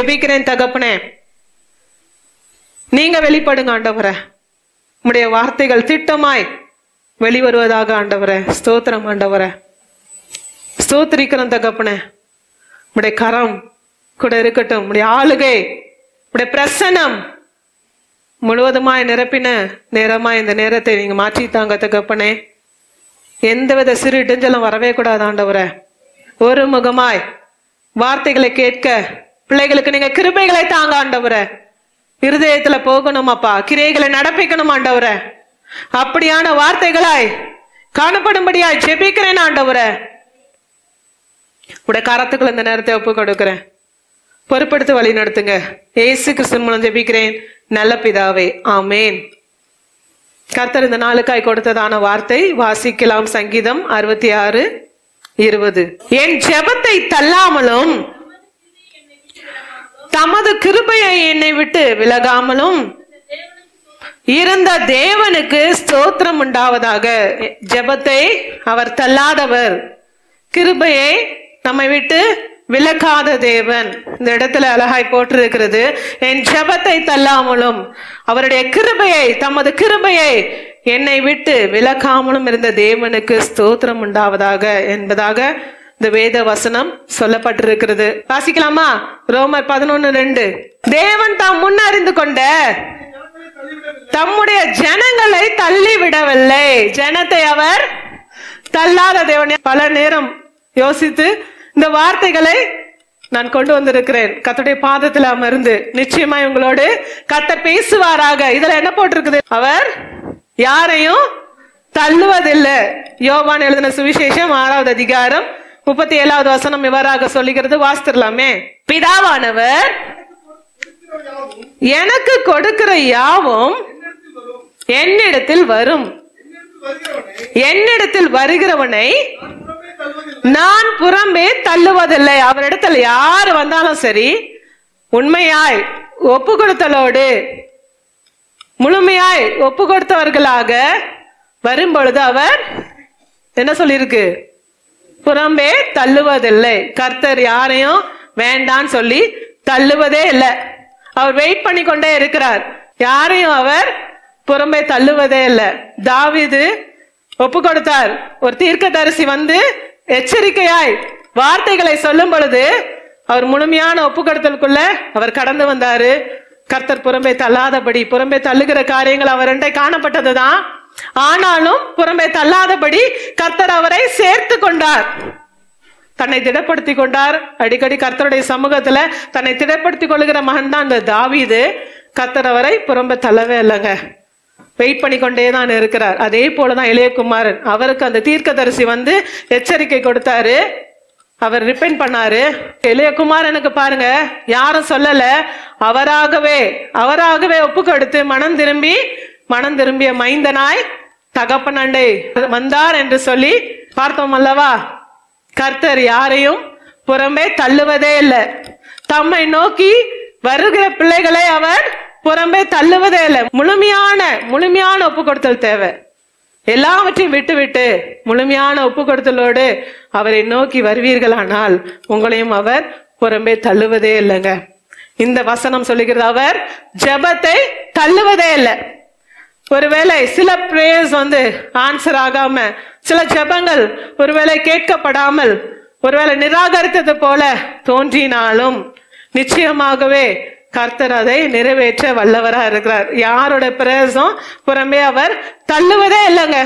ஜெபிக்கிறேன் தகப்பனே, நீங்க வெளிப்படுங்க ஆண்டவரே. உம்முடைய வார்த்தைகள் திட்டமாய் வெளிவருவதாக ஆண்டவரே. ஸ்தோத்திரம் ஆண்டவரே, ஸ்தோத்திரிக்கிறோம் தகப்பனே. உம்முடைய கரம் கூட இருக்கட்டும். உம்முடைய ஆளுகை, உம்முடைய பிரசன்னம் முழுவதுமாய் நிரப்பின நேரமா இந்த நேரத்தை நீங்க மாற்றித்தாங்க தகப்பனே. எந்தவித சிறு இடைஞ்சலும் வரவே கூடாது ஆண்டவரே. ஒரு முகமாய் வார்த்தைகளை கேட்க பிள்ளைகளுக்கு நீங்க கிருபைகளை தாங்க ஆண்டவரே. இருதயத்துல போகணும் அப்பா, கிரியைகளை நடப்பிக்கணும் ஆண்டவரே. அப்படியான வார்த்தைகளாய் காணப்படும்படியாய் ஜெபிக்கிறேன் ஆண்டவரே. உடைய கரத்துக்குள்ள இந்த நேரத்தை ஒப்பு கொடுக்கிறேன். பொறுப்படுத்தி வழி நடத்துங்க. இயேசு கிறிஸ்து மூலம் ஜெபிக்கிறேன் நல்ல பிதாவே, ஆமேன். கர்த்தர் இந்த நாளுக்காய் கொடுத்ததான வார்த்தை வாசிக்கலாம். சங்கீதம் 66:20. என் ஜெபத்தை தள்ளாமலும் தமது கிருபையை என்னை விட்டு விலகாமலும் இருந்த தேவனுக்கு ஸ்தோத்திரம் உண்டாவதாக. ஜெபத்தை அவர் தள்ளாதவர், கிருபையை நம்மை விட்டு விலகாத தேவன். இந்த இடத்துல அழகாய் போட்டிருக்கிறது, என் ஜெபத்தை தள்ளாமலும் அவருடைய கிருபையை, தமது கிருபையை என்னை விட்டு விலகாமலும் இருந்த தேவனுக்கு ஸ்தோத்திரம் உண்டாவதாக என்பதாக இந்த வேத வசனம் சொல்லப்பட்டிருக்கிறது. வாசிக்கலாமா? ரோமர் 11:2. தேவன் தாம் முன்னறிந்து கொண்ட தம்முடைய ஜனங்களை தள்ளி விடவில்லை. ஜனத்தை அவர் தள்ளாத தேவன். பல நேரம் யோசித்து இந்த வார்த்தைகளை நான் கொண்டு வந்திருக்கிறேன். கர்த்தருடைய பாதத்தில் அமர்ந்து நிச்சயமா உங்களோடு கர்த்தர் பேசுவாராக. இதுல என்ன போட்டிருக்குது? அவர் யாரையும் தள்ளுவதில்லை. யோவான் எழுதின சுவிசேஷம் 6வது அதிகாரம் 37வது வசனம் இவராக சொல்லுகிறது. வாசித்திரலாமே. பிதாவானவர் எனக்கு கொடுக்கிற யாவும் என்னிடத்தில் வரும், என்னிடத்தில் வருகிறவனை நான் புறம்பே தள்ளுவதில்லை. அவரிடத்தில் யார் வந்தாலும் சரி, உண்மையாய் ஒப்பு கொடுத்தலோடு முழுமையாய் ஒப்பு கொடுத்தவர்களாக வரும்பொழுது அவர் என்ன சொல்லியிருக்கு? புறம்பே தள்ளுவதில்லை. கர்த்தர் யாரையும் வேண்டான்னு சொல்லி தள்ளுவதே இல்லை. அவர் வெயிட் பண்ணி கொண்டே இருக்கிறார். யாரையும் அவர் புறம்பே தள்ளுவதே இல்லை. தாவீது ஒப்பு கொடுத்தார். ஒரு தீர்க்கதரிசி வந்து எச்சரிக்கையாய் வார்த்தைகளை சொல்லும் பொழுது அவர் முழுமையான ஒப்பு கொடுத்தலுக்குள்ள அவர் கடந்து வந்தாரு. கர்த்தர் புறம்பே தள்ளாதபடி, புறம்பே தள்ளுகிற காரியங்கள் அவர்கிட்ட காணப்பட்டதுதான். ஆனாலும் புறம்பே தள்ளாதபடி கர்த்தர் அவரை சேர்த்து கொண்டார், தன்னை திடப்படுத்தி கொண்டார். அடிக்கடி கர்த்தருடைய சமூகத்துல தன்னை திடப்படுத்திக் கொள்ளுகிற மகன் தான் இந்த தாவீது. கர்த்தர் அவரை புறம்பே தள்ளவே இல்லைங்க, வெயிட் பண்ணி கொண்டேதான் இருக்கிறார். அதே போலதான் இளையகுமாரன், அவருக்கு அந்த தீர்க்கதரிசி வந்து எச்சரிக்கை கொடுத்தாரு. அவர் ரிப்பெண்ட் பண்ணாரு. இளையகுமாரனுக்கு பாருங்க, யாரும் சொல்லல, அவராகவே ஒப்பு கொடுத்து மனம் திரும்பிய மைந்தனாய் தகப்பனண்டை வந்தார் என்று சொல்லி பார்த்தோம் அல்லவா? கர்த்தர் யாரையும் புறம்பே தள்ளுவதே இல்லை. தம்மை நோக்கி வருகிற பிள்ளைகளை அவர் புறம்பே தள்ளுவதே இல்லை. முழுமையான ஒப்பு கொடுத்தல் தேவை. எல்லாவற்றையும் விட்டு முழுமையான ஒப்பு கொடுத்தலோடு அவரை நோக்கி வருவீர்களானால் உங்களையும் அவர் புறம்பே தள்ளுவதே இல்லைங்க. இந்த வசனம் சொல்லுகிறது, அவர் ஜெபத்தை தள்ளுவதே இல்லை. ஒருவேளை சில பிரேயர்ஸ் வந்து ஆன்சர் ஆகாம, சில ஜெபங்கள் ஒருவேளை கேட்கப்படாமல், ஒருவேளை நிராகரித்தது போல தோன்றினாலும் நிச்சயமாகவே கர்த்தர் அதை நிறைவேற்ற வல்லவரா இருக்கிறார். யாரோட பிரேயர்ஸும் புறம்பே அவர் தள்ளுவதே இல்லைங்க,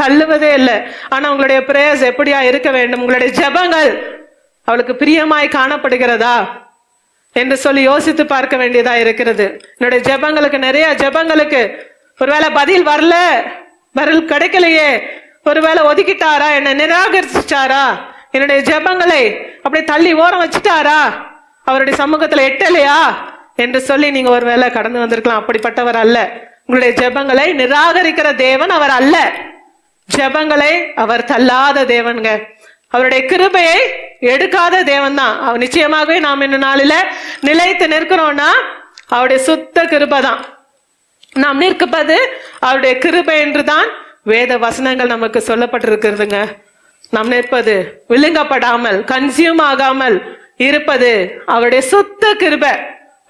தள்ளுவதே இல்லை. ஆனா உங்களுடைய பிரேயர்ஸ் எப்படியா இருக்க வேண்டும்? உங்களுடைய ஜெபங்கள் அவளுக்கு பிரியமாய் காணப்படுகிறதா என்று சொல்லி யோசித்து பார்க்க வேண்டியதா இருக்கிறது. என்னுடைய ஜெபங்களுக்கு, நிறைய ஜெபங்களுக்கு ஒருவேளை பதில் கிடைக்கலையே, ஒருவேளை ஒதுக்கிட்டாரா, என்னை நிராகரிச்சாரா, என்னுடைய ஜெபங்களை அப்படியே தள்ளி ஓரம் வச்சுட்டாரா, அவருடைய சமூகத்துல எட்டலையா என்று சொல்லி நீங்க ஒருவேளை கடந்து வந்திருக்கலாம். அப்படிப்பட்டவர் அல்ல. உங்களுடைய ஜெபங்களை நிராகரிக்கிற தேவன் அவர் அல்ல. ஜெபங்களை அவர் தள்ளாத தேவன்க. அவருடைய கிருபையை எடுக்காத தேவன் தான். அவர் நிச்சயமாகவே நாம் இந்த நாளில நிலைத்து நிற்கிறோம்னா அவருடைய சுத்த கிருபை தான். நாம் நிற்கப்பது அவருடைய கிருபை என்றுதான் வேத வசனங்கள் நமக்கு சொல்லப்பட்டிருக்கிறதுங்க. நாம் நிற்பது விழுங்கப்படாமல், கன்சியூம் ஆகாமல் இருப்பது அவருடைய சுத்த கிருபை.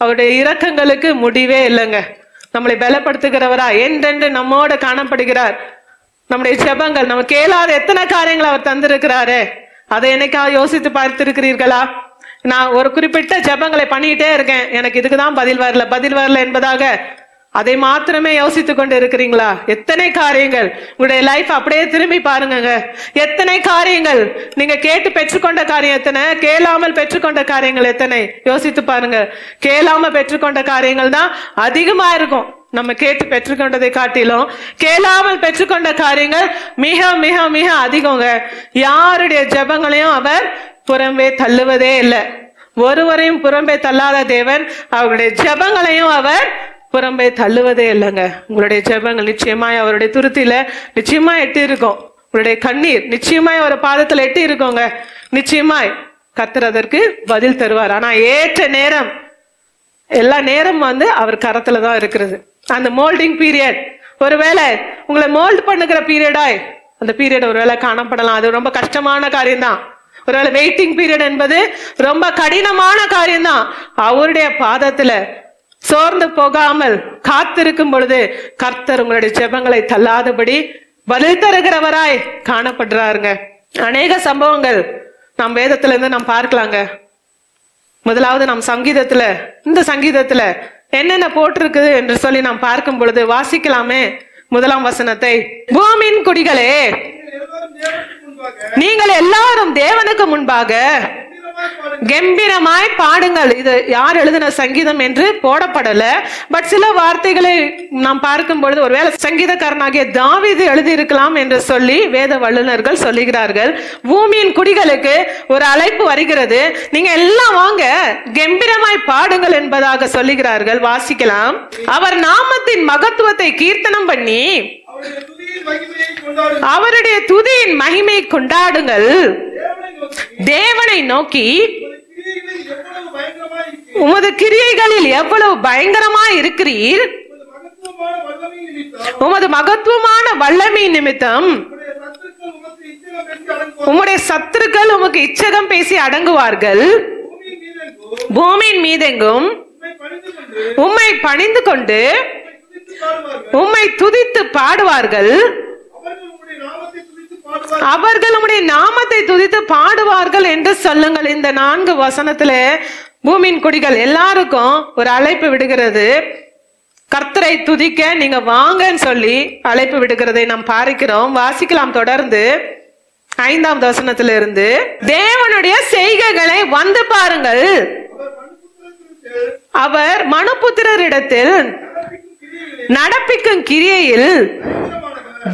அவருடைய இரக்கங்களுக்கு முடிவே இல்லைங்க. நம்மளை பலப்படுத்துகிறவரா என்றென்று நம்மோட காணப்படுகிறார். நம்முடைய ஜெபங்கள், நம்ம கேளாத எத்தனை காரியங்கள் அவர் தந்திருக்கிறாரு. அதை என்னைக்கா யோசித்து பார்த்திருக்கிறீர்களா? நான் ஒரு குறிப்பிட்ட ஜெபங்களை பண்ணிட்டே இருக்கேன், எனக்கு இதுக்குதான் பதில் வரல என்பதாக அதை மாத்திரமே யோசித்து கொண்டு இருக்கிறீங்களா? எத்தனை காரியங்கள் உங்களுடைய லைஃப் அப்படியே திரும்பி பாருங்க. எத்தனை காரியங்கள் நீங்க கேட்டு பெற்றுக்கொண்ட காரியம் எத்தனை, கேளாமல் பெற்றுக்கொண்ட காரியங்கள் எத்தனை யோசித்து பாருங்க. கேளாம பெற்றுக்கொண்ட காரியங்கள் தான் அதிகமா இருக்கும். நம்ம கேட்டு பெற்றுக்கொண்டதை காட்டிலும் கேளாமல் பெற்றுக்கொண்ட காரியங்கள் மிக மிக மிக அதிகங்க. யாருடைய ஜெபங்களையும் அவர் புறம்பே தள்ளுவதே இல்லை. ஒருவரையும் புறம்பே தள்ளாத தேவன் அவருடைய ஜெபங்களையும் அவர் புறம்பே தள்ளுவதே இல்லைங்க. உங்களுடைய ஜெபங்கள் நிச்சயமாய் அவருடைய துருத்தில நிச்சயமா எட்டி இருக்கும். உங்களுடைய கண்ணீர் நிச்சயமாய் அவர் பாதத்துல எட்டி இருக்கோங்க. நிச்சயமாய் கர்த்தர் அதற்கு பதில் தருவார். ஆனா ஏற்ற நேரம், எல்லா நேரம் அவர் கரத்துல தான் இருக்கிறது. அந்த மோல்டிங் பீரியட், ஒருவேளை உங்களை மோல்ட் பண்ணுகிற பீரியடாய் அந்த பீரியட் ஒருவேளை காணப்படலாம். அது ரொம்ப கஷ்டமான காரியம் தான். ஒருவேளை வெயிட்டிங் பீரியட் என்பது ரொம்ப கடினமான காரியம் தான். அவருடைய பாதத்துல சோர்ந்து போகாமல் காத்திருக்கும் பொழுது கர்த்தர் உங்களுடைய ஜெபங்களை தள்ளாதபடி பதில் தருகிறவராய் காணப்படுறாருங்க. அநேக சம்பவங்கள் நாம் வேதத்துல இருந்து நாம் பார்க்கலாங்க. முதலாவது நாம் சங்கீதத்துல, இந்த சங்கீதத்துல என்னென்ன போட்டிருக்குது என்று சொல்லி நாம் பார்க்கும் பொழுது வாசிக்கலாமே. 1ஆம் வசனத்தை, பூமியின் குடிகளே நீங்கள் எல்லாரும் தேவனுக்கு முன்பாக கம்பீரமாய் பாடுங்கள். இது யார் எழுதின சங்கீதம் என்று போடப்படல. பட் சில வார்த்தைகளை நாம் பார்க்கும் பொழுது ஒருவேளை சங்கீதக்காரனாகிய தாவீது எழுதி இருக்கலாம் என்று சொல்லி வேத வல்லுநர்கள் சொல்லுகிறார்கள். பூமியின் குடிகளுக்கு ஒரு அழைப்பு வருகிறது, நீங்க எல்லாம் வாங்க கம்பீரமாய் பாடுங்கள் என்பதாக சொல்லுகிறார்கள். வாசிக்கலாம். அவர் நாமத்தின் மகத்துவத்தை கீர்த்தனம் பண்ணி அவருடைய துதியின் மகிமை கொண்டாடுங்கள். தேவனை நோக்கி உமது கிரியைகளில் எவ்வளவு பயங்கரமாய் இருக்கிறீர், உமது மகத்துவமான வல்லமை நிமித்தம் உம்முடைய சத்துருக்கள் உமக்கு இச்சகம் பேசி அடங்குவார்கள். பூமியின் மீதெங்கும் உம்மை பணிந்து கொண்டு உம்மை துதித்து பாடுவார்கள். அவர்கள் உம்முடைய நாமத்தை துதித்து பாடுவார்கள் என்று சொல்லுங்கள். இந்த 4 வசனத்துல பூமியின் குடிகள் எல்லாருக்கும் ஒரு அழைப்பு விடுகிறது. கர்த்தரை துதிக்க நீங்க வாங்கன்னு சொல்லி அழைப்பு விடுகிறதை நாம் பார்க்கிறோம். வாசிக்கலாம் தொடர்ந்து 5ஆம் வசனத்திலிருந்து. தேவனுடைய செய்கைகளை வந்து பாருங்கள், அவர் மனுபுத்திரரிடத்தில் நடப்பிக்கும் கிரியையில்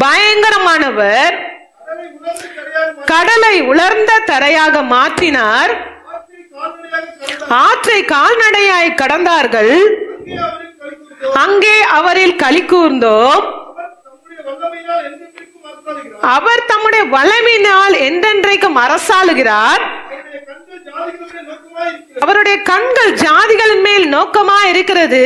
பயங்கரமானவர். கடலை உலர்ந்த தரையாக மாற்றினார், ஆற்றை கால்நடையாய் கடந்தார்கள், அங்கே அவரில் களி கூர்ந்தோம். அவர் தம்முடைய வல்லமையினால் என்றென்றைக்கும் அரசாளுகிறார். அவருடைய கண்கள் ஜாதிகளின் மேல் நோக்கமா இருக்கிறது,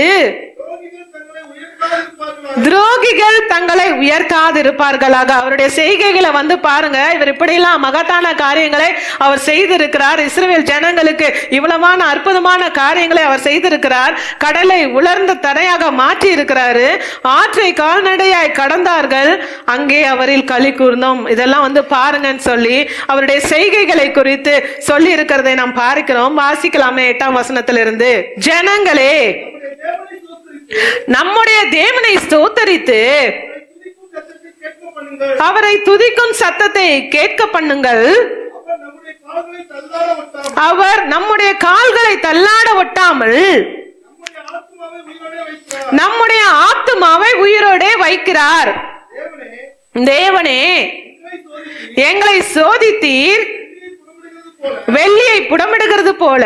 துரோகிகள் தங்களை உயர்த்தாதிருப்பார்களாக. அவருடைய செய்கைகளை வந்து பாருங்க. இவர் இப்படியெல்லாம் மகத்தான காரியங்களை அவர் செய்திருக்கிறார். இஸ்ரவேல் ஜனங்களுக்கு இவ்வளவான அற்புதமான காரியங்களை அவர் செய்திருக்கிறார். கடலை உலர்ந்த தரையாக மாற்றி இருக்கிறாரு, ஆற்றை கால்நடையாய் கடந்தார்கள், அங்கே அவரில் களி கூர்ந்தோம். இதெல்லாம் வந்து பாருங்கன்னு சொல்லி அவருடைய செய்கைகளை குறித்து சொல்லி இருக்கிறதை நாம் பார்க்கிறோம். வாசிக்கலாமே 8ஆம் வசனத்திலிருந்து. ஜனங்களே நம்முடைய தேவனை ஸ்தோத்தரித்து அவரை துதிக்கும் சத்தத்தை கேட்க பண்ணுங்கள். அவர் நம்முடைய கால்களை தள்ளாட ஒட்டாமல் நம்முடைய ஆத்துமாவை உயிரோடே வைக்கிறார். தேவனே எங்களை சோதித்தீர், வெள்ளியை புடமிடுகிறது போல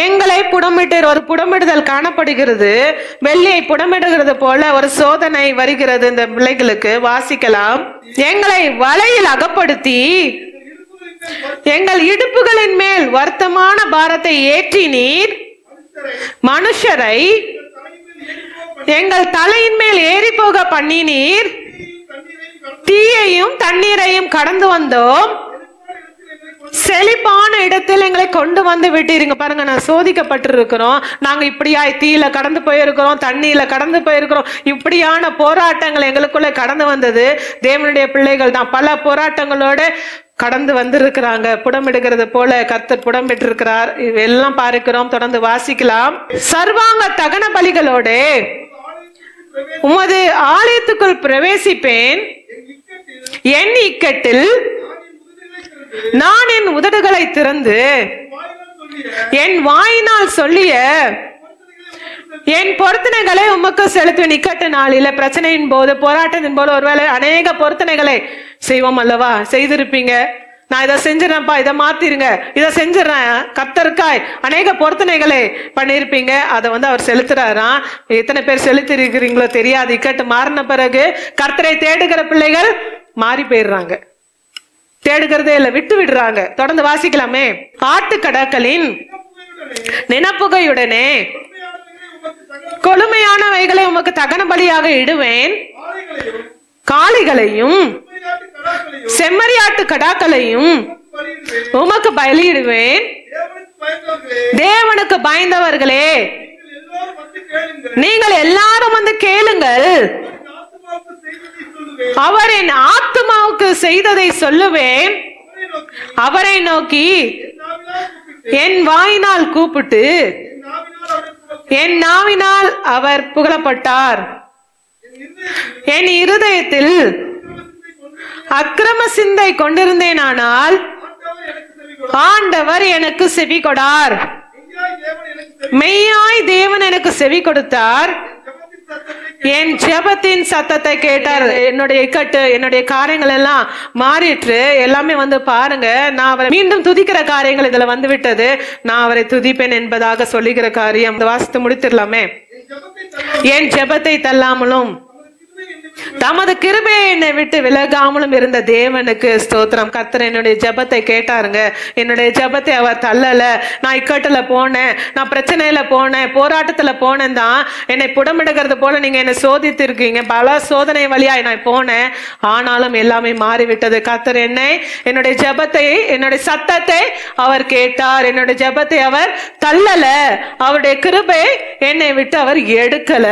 எங்களை புடமிட்டு. ஒரு புடமிடுதல் காணப்படுகிறது, வெள்ளியை புடமிடுகிறது போல ஒரு சோதனை வருகிறது இந்த பிள்ளைகளுக்கு. வாசிக்கலாம். எங்களை வலையில் அகப்படுத்தி எங்கள் இடுப்புகளின் மேல் வருத்தமான பாரத்தை ஏற்றினீர். மனுஷரை எங்கள் தலையின் மேல் ஏறி போக பண்ணினீர். தீயையும் தண்ணீரையும் கடந்து வந்தோம், செழிப்பான இடத்தில் எங்களை கொண்டு வந்து விட்டீருங்க. பாருங்க, நான் சோதிக்கப்பட்டிருக்கிறோம், நாங்க இப்படியாய் தீயில கடந்து போயிருக்கிறோம், தண்ணியில கடந்து போயிருக்கிறோம். இப்படியான போராட்டங்கள் எங்களுக்குள்ள கடந்து வந்தது தேவனுடைய பிள்ளைகள் தான். பல போராட்டங்களோட கடந்து வந்திருக்கிறாங்க. புடமிடுகிறது போல கர்த்தர் புடமிட்டு இருக்கிறார். எல்லாம் பார்க்கிறோம். தொடர்ந்து வாசிக்கலாம். சர்வாங்க தகன பலிகளோட உமது ஆலயத்துக்குள் பிரவேசிப்பேன். என் இக்கட்டில் நான் என் உதடுகளை திறந்து என் வாயினால் சொல்லிய என் பொருத்தனைகளை உமக்கு செலுத்துவேன். இக்கட்டு நாளில, பிரச்சனையின் போது, போராட்டத்தின் போது ஒருவேளை அநேக பொருத்தனைகளை செய்வோம் அல்லவா? செய்திருப்பீங்க. நான் இதை செஞ்சிடறேன்ப்பா, இதை மாத்திருங்க, இதை செஞ்சிடறேன், கர்த்தருக்காய் அநேக பொருத்தனைகளை பண்ணியிருப்பீங்க. அதை அவர் செலுத்துறாராம். எத்தனை பேர் செலுத்தி இருக்கிறீங்களோ தெரியாது. இக்கட்டு மாறின பிறகு கர்த்தரை தேடுகிற பிள்ளைகள் மாறி போயிடுறாங்க, தேடுகிறதே இல்லை, விட்டு விடுறாங்க. தொடர்ந்து வாசிக்கலாமே. ஆட்டுக்கடாக்களின் நினப்புகையுடனே கொழுமையானவைகளை உமக்கு தகன பலியாக இடுவேன். காளிகளையும் செம்மறியாட்டு கடாக்களையும் உமக்கு பலியிடுவேன். தேவனுக்கு பயந்தவர்களே, நீங்கள் எல்லாரும் வந்து கேளுங்கள். அவர் என் ஆத்துமாவுக்கு செய்ததை சொல்லுவேன். அவரை நோக்கி என் வாயினால் கூப்பிட்டு என் நாவினால் அவர் புகழப்பட்டார். என் இருதயத்தில் அக்கிரம சிந்தை கொண்டிருந்தேனானால் ஆண்டவர் எனக்கு செவி கொடார். மெய்யாய் தேவன் எனக்கு செவி கொடுத்தார். என் ஜெபத்தின் சத்தத்தை கேட்டார். என்னுடைய இக்கட்டு, என்னுடைய காரியங்கள் எல்லாம் மாறிற்று. எல்லாமே பாருங்க, நான் அவரை மீண்டும் துதிக்கிற காரியங்கள் இதுல விட்டது. நான் அவரை துதிப்பேன் என்பதாக சொல்லுகிற காரியம் வாசித்து முடித்திடலாமே. என் ஜெபத்தை தள்ளாமலும் தமது கிருபை என்னை விட்டு விலகாமலும் இருந்த தேவனுக்கு ஸ்தோத்திரம். கர்த்தர் என்னுடைய ஜெபத்தை கேட்டாருங்க. என்னுடைய ஜெபத்தை அவர் தள்ளல. நான் இக்கட்டுல போனேன், நான் பிரச்சனையில போனேன், போராட்டத்துல போனேன் தான். என்னை புடமிடுகிறது போல நீங்க என்னை சோதித்து இருக்கீங்க. பல சோதனை வழியாய் நான் போனேன். ஆனாலும் எல்லாமே மாறிவிட்டது. கர்த்தர் என்னுடைய ஜெபத்தை, என்னுடைய சத்தத்தை அவர் கேட்டார். என்னுடைய ஜெபத்தை அவர் தள்ளல. அவருடைய கிருபை என்னை விட்டு அவர் எடுக்கல.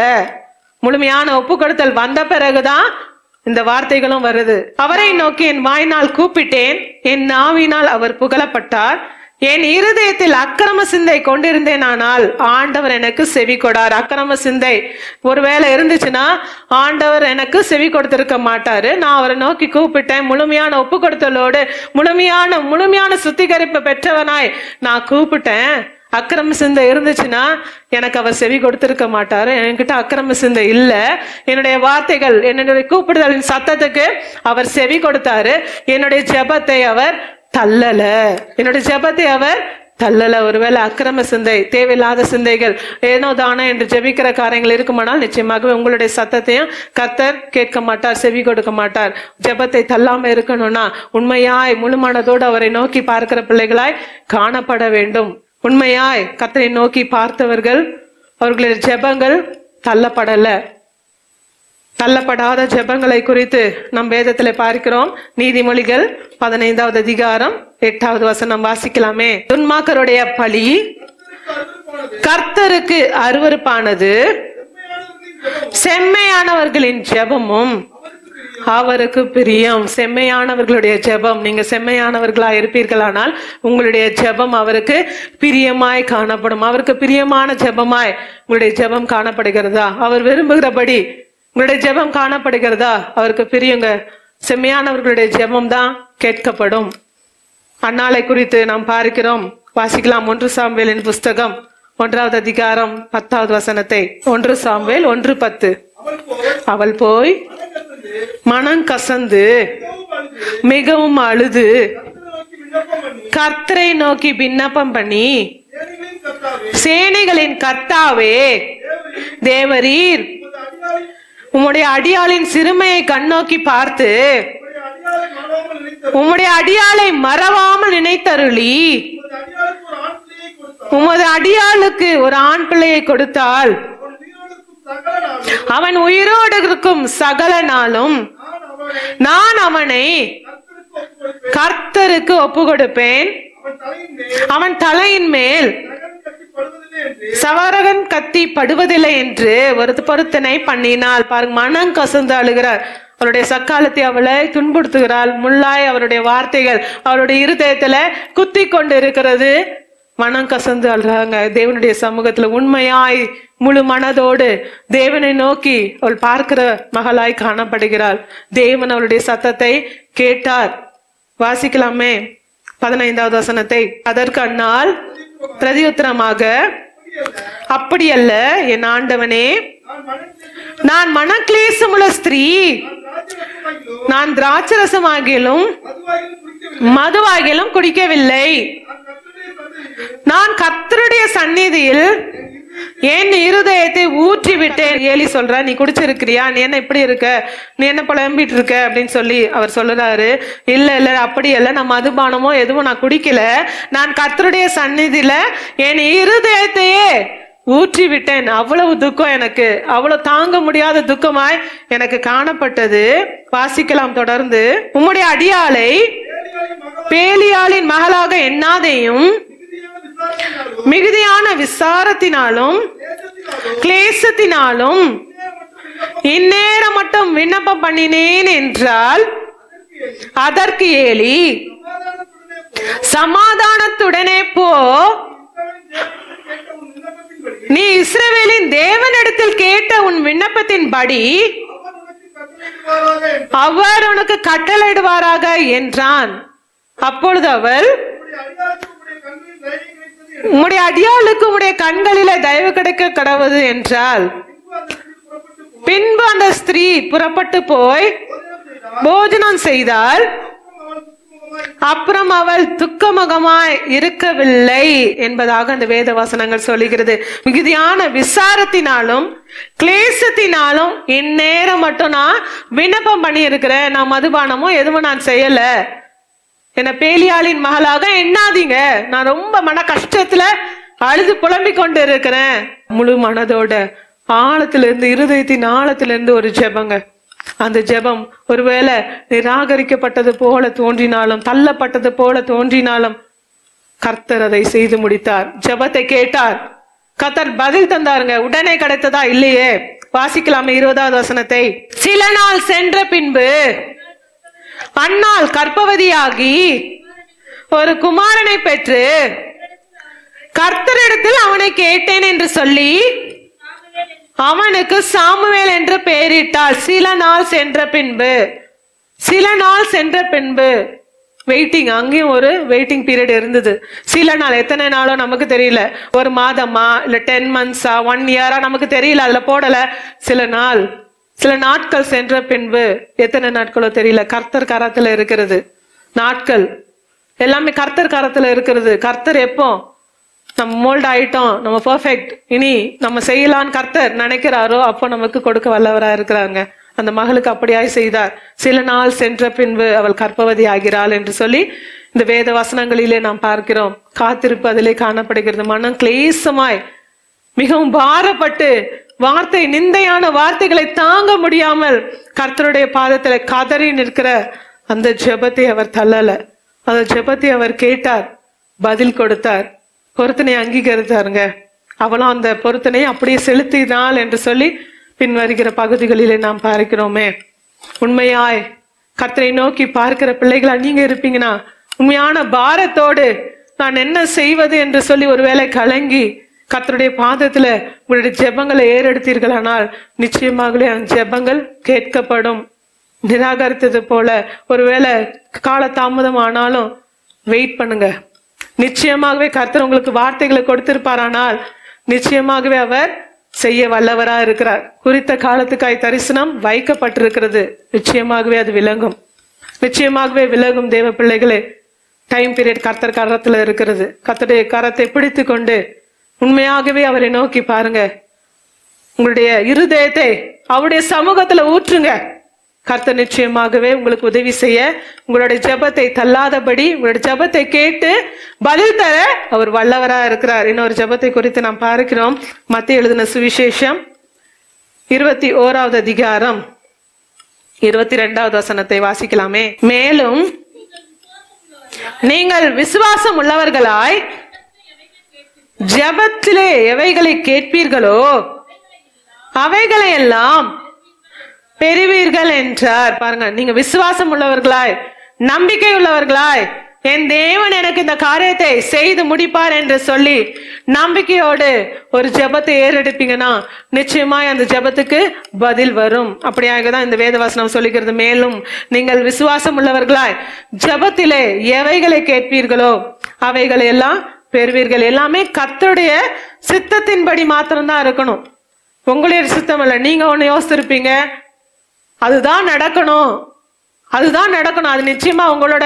முழுமையான ஒப்பு கொடுத்தல் வந்த பிறகுதான் இந்த வார்த்தைகளும் வருது. அவரை நோக்கி என் வாயினால் கூப்பிட்டேன், என் நாவினால் அவர் புகழப்பட்டார். என் இருதயத்தில் அக்கிரம சிந்தை கொண்டிருந்தேனானால் ஆண்டவர் எனக்கு செவி கொடார். அக்கிரம சிந்தை ஒருவேளை இருந்துச்சுன்னா ஆண்டவர் எனக்கு செவி கொடுத்திருக்க மாட்டாரு. நான் அவரை நோக்கி கூப்பிட்டேன். முழுமையான ஒப்பு கொடுத்தலோடு முழுமையான சுத்திகரிப்பு பெற்றவனாய் நான் கூப்பிட்டேன். அக்கிரம சிந்தை இருந்துச்சுன்னா எனக்கு அவர் செவி கொடுத்திருக்க மாட்டாரு. என்கிட்ட அக்கிரம சிந்தை இல்ல. என்னுடைய வார்த்தைகள், என்னுடைய கூப்பிடுதலின் சத்தத்துக்கு அவர் செவி கொடுத்தாரு. என்னுடைய ஜெபத்தை அவர் தள்ளல. என்னுடைய ஜெபத்தை அவர் தள்ளல. ஒருவேளை அக்கிரம சிந்தை, தேவையில்லாத சிந்தைகள், ஏனோ தானோ என்று ஜெபிக்கிற காரியங்கள் இருக்குமானால் நிச்சயமாகவே உங்களுடைய சத்தத்தையும் கர்த்தர் கேட்க மாட்டார், செவி கொடுக்க மாட்டார். ஜெபத்தை தள்ளாம இருக்கணும்னா உண்மையாய் முழுமனதோடு அவரை நோக்கி பார்க்கிற பிள்ளைகளாய் காணப்பட வேண்டும். உண்மையாய் கர்த்தரை நோக்கி பார்த்தவர்கள், அவர்களுடைய ஜெபங்கள் தள்ளப்படல. தள்ளப்படாத ஜெபங்களை குறித்து நம் வேதத்திலே பார்க்கிறோம். நீதிமொழிகள் 15வது அதிகாரம் 8வது வசனம் வாசிக்கலாமே. துன்மார்க்கருடைய பலி கர்த்தருக்கு அருவருப்பானது, செம்மையானவர்களின் ஜெபமும் அவருக்கு பிரியம். செம்மையானவர்களுடைய ஜெபம், நீங்க செம்மையானவர்களா இருப்பீர்களானால் உங்களுடைய ஜெபம் அவருக்கு பிரியமாய் காணப்படும். அவருக்கு பிரியமான ஜெபமாய் உங்களுடைய ஜெபம் காணப்படுகிறதா? அவர் விரும்புகிறபடி உங்களுடைய ஜெபம் காணப்படுகிறதா? அவருக்கு பிரியுங்க. செம்மையானவர்களுடைய ஜெபம் தான் கேட்கப்படும். அந்நாளை குறித்து நாம் பார்க்கிறோம். வாசிக்கலாம். 1 சாமுவேலின் புஸ்தகம் 1வது அதிகாரம் 10வது வசனத்தை. 1 சாமுவேல் 1:10. அவள் போய் மனம் கசந்து மிகவும் அழுது கர்த்தரை நோக்கி விண்ணப்பம் பண்ணி, சேனைகளின் கர்த்தாவே தேவரீர் உம்முடைய அடியாளின் சிறுமையை கண்ணோக்கி பார்த்து உம்முடைய அடியாளை மறவாமல் நினைத்தருளி உமது அடியாளுக்கு ஒரு ஆண் பிள்ளையை கொடுத்தால் அவன் உயிரோடு இருக்கும் சகல நாளும் நான் அவனை கர்த்தருக்கு ஒப்பு கொடுப்பேன். அவன் தலையின் மேல் சவரகன் கத்தி படுவதில்லை என்று ஒரு பொருத்தனை பண்ணினாள். பாருங்க, மனம் கசந்து அழுகிறார். அவருடைய சக்காலத்தை அவளை துன்புறுத்துகிறாள். முள்ளாய் அவருடைய வார்த்தைகள் அவருடைய இருதயத்துல குத்தி கொண்டு இருக்கிறது. மனம் கசந்து அழுறாங்க. தேவனுடைய சமூகத்துல உண்மையாய் முழு மனதோடு தேவனை நோக்கி அவள் பார்க்கிற மகளாய் காணப்படுகிறாள். தேவன் அவளுடைய சத்தத்தை கேட்டார். வாசிக்கலாமே 15வது வசனத்தை. அதற்கு அன்னாள் பிரதியுத்தரமாக, அப்படியல்ல என் ஆண்டவனே, நான் மனக்லேசமுள்ள ஸ்திரீ, நான் திராட்சரசமாகிலும் மதுவாகிலும் குடிக்கவில்லை. நான் கர்த்தருடைய சந்நிதியில் என் இருதயத்தை ஊற்றி விட்டேன். ஏலி சொல்ற, நீ குடிச்சிருக்கிறியா? நீ என்ன இப்படி இருக்க? நீ என்ன புலம்பிட்டு இருக்க அப்படின்னு சொல்லி அவர் சொல்லுறாரு. இல்ல அப்படி இல்ல, நான் மதுபானமோ எதுவும் நான் குடிக்கல. நான் கர்த்தருடைய சந்நிதியில என் இருதயத்தையே ஊற்றி விட்டேன். அவ்வளவு துக்கம் எனக்கு, அவ்வளவு தாங்க முடியாத துக்கமாய் எனக்கு காணப்பட்டது. வாசிக்கலாம் தொடர்ந்து. உம்முடைய அடியாளை பேலியாளின் மகளாக எண்ணாதையும் மிகுதியான விசாரத்தினாலும் கிளேசத்தினாலும் இந்நேரம் மட்டும் விண்ணப்பம் பண்ணினேன் என்றால், அதற்கு ஏலி, சமாதானத்துடனே போ, நீ இஸ்ரவேலின் தேவனிடத்தில் கேட்ட உன் விண்ணப்பத்தின்படி அவர் உனக்கு கட்டளையிடுவாராக என்றான். அப்பொழுது அவள், உம்முடைய அடியாளுக்கு உம்முடைய கண்களில தயவு கிடைக்க கடவுது என்றாள். பின்பு அந்த ஸ்திரீ புறப்பட்டு போய் போஜனம் செய்தாள். அப்புறம் அவள் துக்கமுகமாய் இருக்கவில்லை என்பதாக அந்த வேத வசனங்கள் சொல்லுகிறது. மிகுதியான விசாரத்தினாலும் கிளேசத்தினாலும் இந்நேரம் மட்டும் நான் விண்ணப்பம் பண்ணி இருக்கிறேன். நான் மதுபானமும் எதுவும் நான் செய்யல. என்ன பேலியாளின் மகளாக எண்ணாதீங்க. நான் ரொம்ப மன கஷ்டத்துல அழுது புலம்பிக் கொண்டு இருக்கிறேன். முழு மனதோட ஆழத்திலிருந்து, இருதயத்தின் ஆழத்திலிருந்து ஒரு ஜெபங்க. அந்த ஜெபம் ஒருவேளை நிராகரிக்கப்பட்டது போல தோன்றினாலும், தள்ளப்பட்டது போல தோன்றினாலும், கர்த்தர் அதை செய்து முடித்தார். ஜெபத்தை கேட்டார், கர்த்தர் பதில் தந்தாருங்க. உடனே கிடைத்ததா? இல்லையே. வாசிக்கலாமே 20வது வசனத்தை. சில நாள் சென்ற பின்பு அன்னாள் கர்ப்பவதியாகி ஒரு குமாரனை பெற்று கர்த்தரிடத்தில் அவனை கேட்டேன் என்று சொல்லி அவனுக்கு சாமுவேல் என்று பெயரிட்டாள். சில நாள் சென்ற பின்பு, சில நாள் சென்ற பின்பு வெயிட்டிங், அங்கேயும் ஒரு வெயிட்டிங் பீரியட் இருந்தது. சில நாள், எத்தனை நாளோ நமக்கு தெரியல. ஒரு மாதமா இல்ல 10 months 1 year நமக்கு தெரியல, அதுல போடல. சில நாள், சில நாட்கள் சென்ற பின்பு, எத்தனை நாட்களோ தெரியல. கர்த்தர் கரத்துல இருக்கிறது. நாட்கள் எல்லாமே கர்த்தர் கரத்துல இருக்கிறது. கர்த்தர் எப்போ நம்ம மோல்ட் ஆயிட்டோம், நம்ம பெர்ஃபெக்ட், இனி நம்ம செய்யலான்னு கர்த்தர் நினைக்கிறாரோ அப்போ நமக்கு கொடுக்க வல்லவரா இருக்கிறாங்க. அந்த மகளுக்கு அப்படியாய் செய்தார். சில நாள் சென்ற பின்பு அவள் கர்ப்பவதி ஆகிறாள் என்று சொல்லி இந்த வேத வசனங்களிலே நாம் பார்க்கிறோம். காத்திருப்பு அதிலே காணப்படுகிறது. மனம் கிளேசமாய் மிகவும் பாரப்பட்டு வார்த்தை, நிந்தையான வார்த்தைகளை தாங்க முடியாமல் கர்த்தருடைய பாதத்துல கதறி நிற்கிற அந்த ஜெபத்தை அவர் தள்ளல. அந்த ஜெபத்தை அவர் கேட்டார், பதில் கொடுத்தார், பொருத்தனை அங்கீகரித்தாருங்க. அவளும் அந்த பொருத்தனை அப்படியே செலுத்தினாள் என்று சொல்லி பின் வருகிற பகுதிகளிலே நாம் பார்க்கிறோமே. உண்மையாய் கர்த்தரை நோக்கி பார்க்கிற பிள்ளைகளா நீங்க இருப்பீங்கன்னா, உண்மையான பாரத்தோடு நான் என்ன செய்வது என்று சொல்லி ஒருவேளை கலங்கி கர்த்தருடைய பாதத்துல உங்களுடைய ஜெபங்களை ஏறெடுத்தீர்களானால் நிச்சயமாகவே அந்த ஜெபங்கள் கேட்கப்படும். நிராகரித்தது போல ஒருவேளை கால தாமதம் ஆனாலும் வெயிட் பண்ணுங்க. நிச்சயமாகவே கர்த்தர் உங்களுக்கு வார்த்தைகளை கொடுத்திருப்பாரானால் நிச்சயமாகவே அவர் செய்ய வல்லவரா இருக்கிறார். குறித்த காலத்துக்காய் தரிசனம் வைக்கப்பட்டிருக்கிறது. நிச்சயமாகவே அது விளங்கும், நிச்சயமாகவே விலகும். தேவ பிள்ளைகளே, டைம் பீரியட் கர்த்தர் கரத்துல இருக்கிறது. கர்த்தருடைய கரத்தை பிடித்து கொண்டு உண்மையாகவே அவரை நோக்கி பாருங்க. உங்களுடைய இருதயத்தை அவருடைய சமூகத்துல ஊற்றுங்க. கர்த்தர் நிச்சயமாகவே உங்களுக்கு உதவி செய்ய, உங்களுடைய ஜெபத்தை தள்ளாதபடி, உங்களுடைய ஜெபத்தை கேட்டு பதில் தர அவர் வல்லவரா இருக்கிறார். இன்னொரு ஜெபத்தை குறித்து நாம் பார்க்கிறோம். மத்தேயு எழுதின சுவிசேஷம் 21வது அதிகாரம் 22வது வசனத்தை வாசிக்கலாமே. மேலும் நீங்கள் விசுவாசம் உள்ளவர்களாய் ஜெபத்திலே எவைகளை கேட்பீர்களோ அவைகளை எல்லாம் பெறுவீர்கள் என்றார். பாருங்க, நீங்க விசுவாசம் உள்ளவர்களாய் நம்பிக்கை உள்ளவர்களாய் என் தேவன் எனக்கு இந்த காரியத்தை செய்து முடிப்பார் என்று சொல்லி நம்பிக்கையோடு ஒரு ஜெபத்தை ஏறெடுப்பீங்கன்னா நிச்சயமாய் அந்த ஜெபத்துக்கு பதில் வரும். அப்படியாகதான் இந்த வேதவசனம் சொல்லுகிறது. மேலும் நீங்கள் விசுவாசம் உள்ளவர்களாய் ஜெபத்திலே எவைகளை கேட்பீர்களோ அவைகளை எல்லாம் பெறுவீர்கள். எல்லாமே கர்த்தருடைய சித்தத்தின்படி மாத்திரம்தான் இருக்கணும். உங்களுடைய சித்தம் இல்லை. நீங்க ஒண்ணு யோசிச்சிருப்பீங்க, அதுதான் நடக்கணும், அதுதான் நடக்கணும், அது நிச்சயமா உங்களோட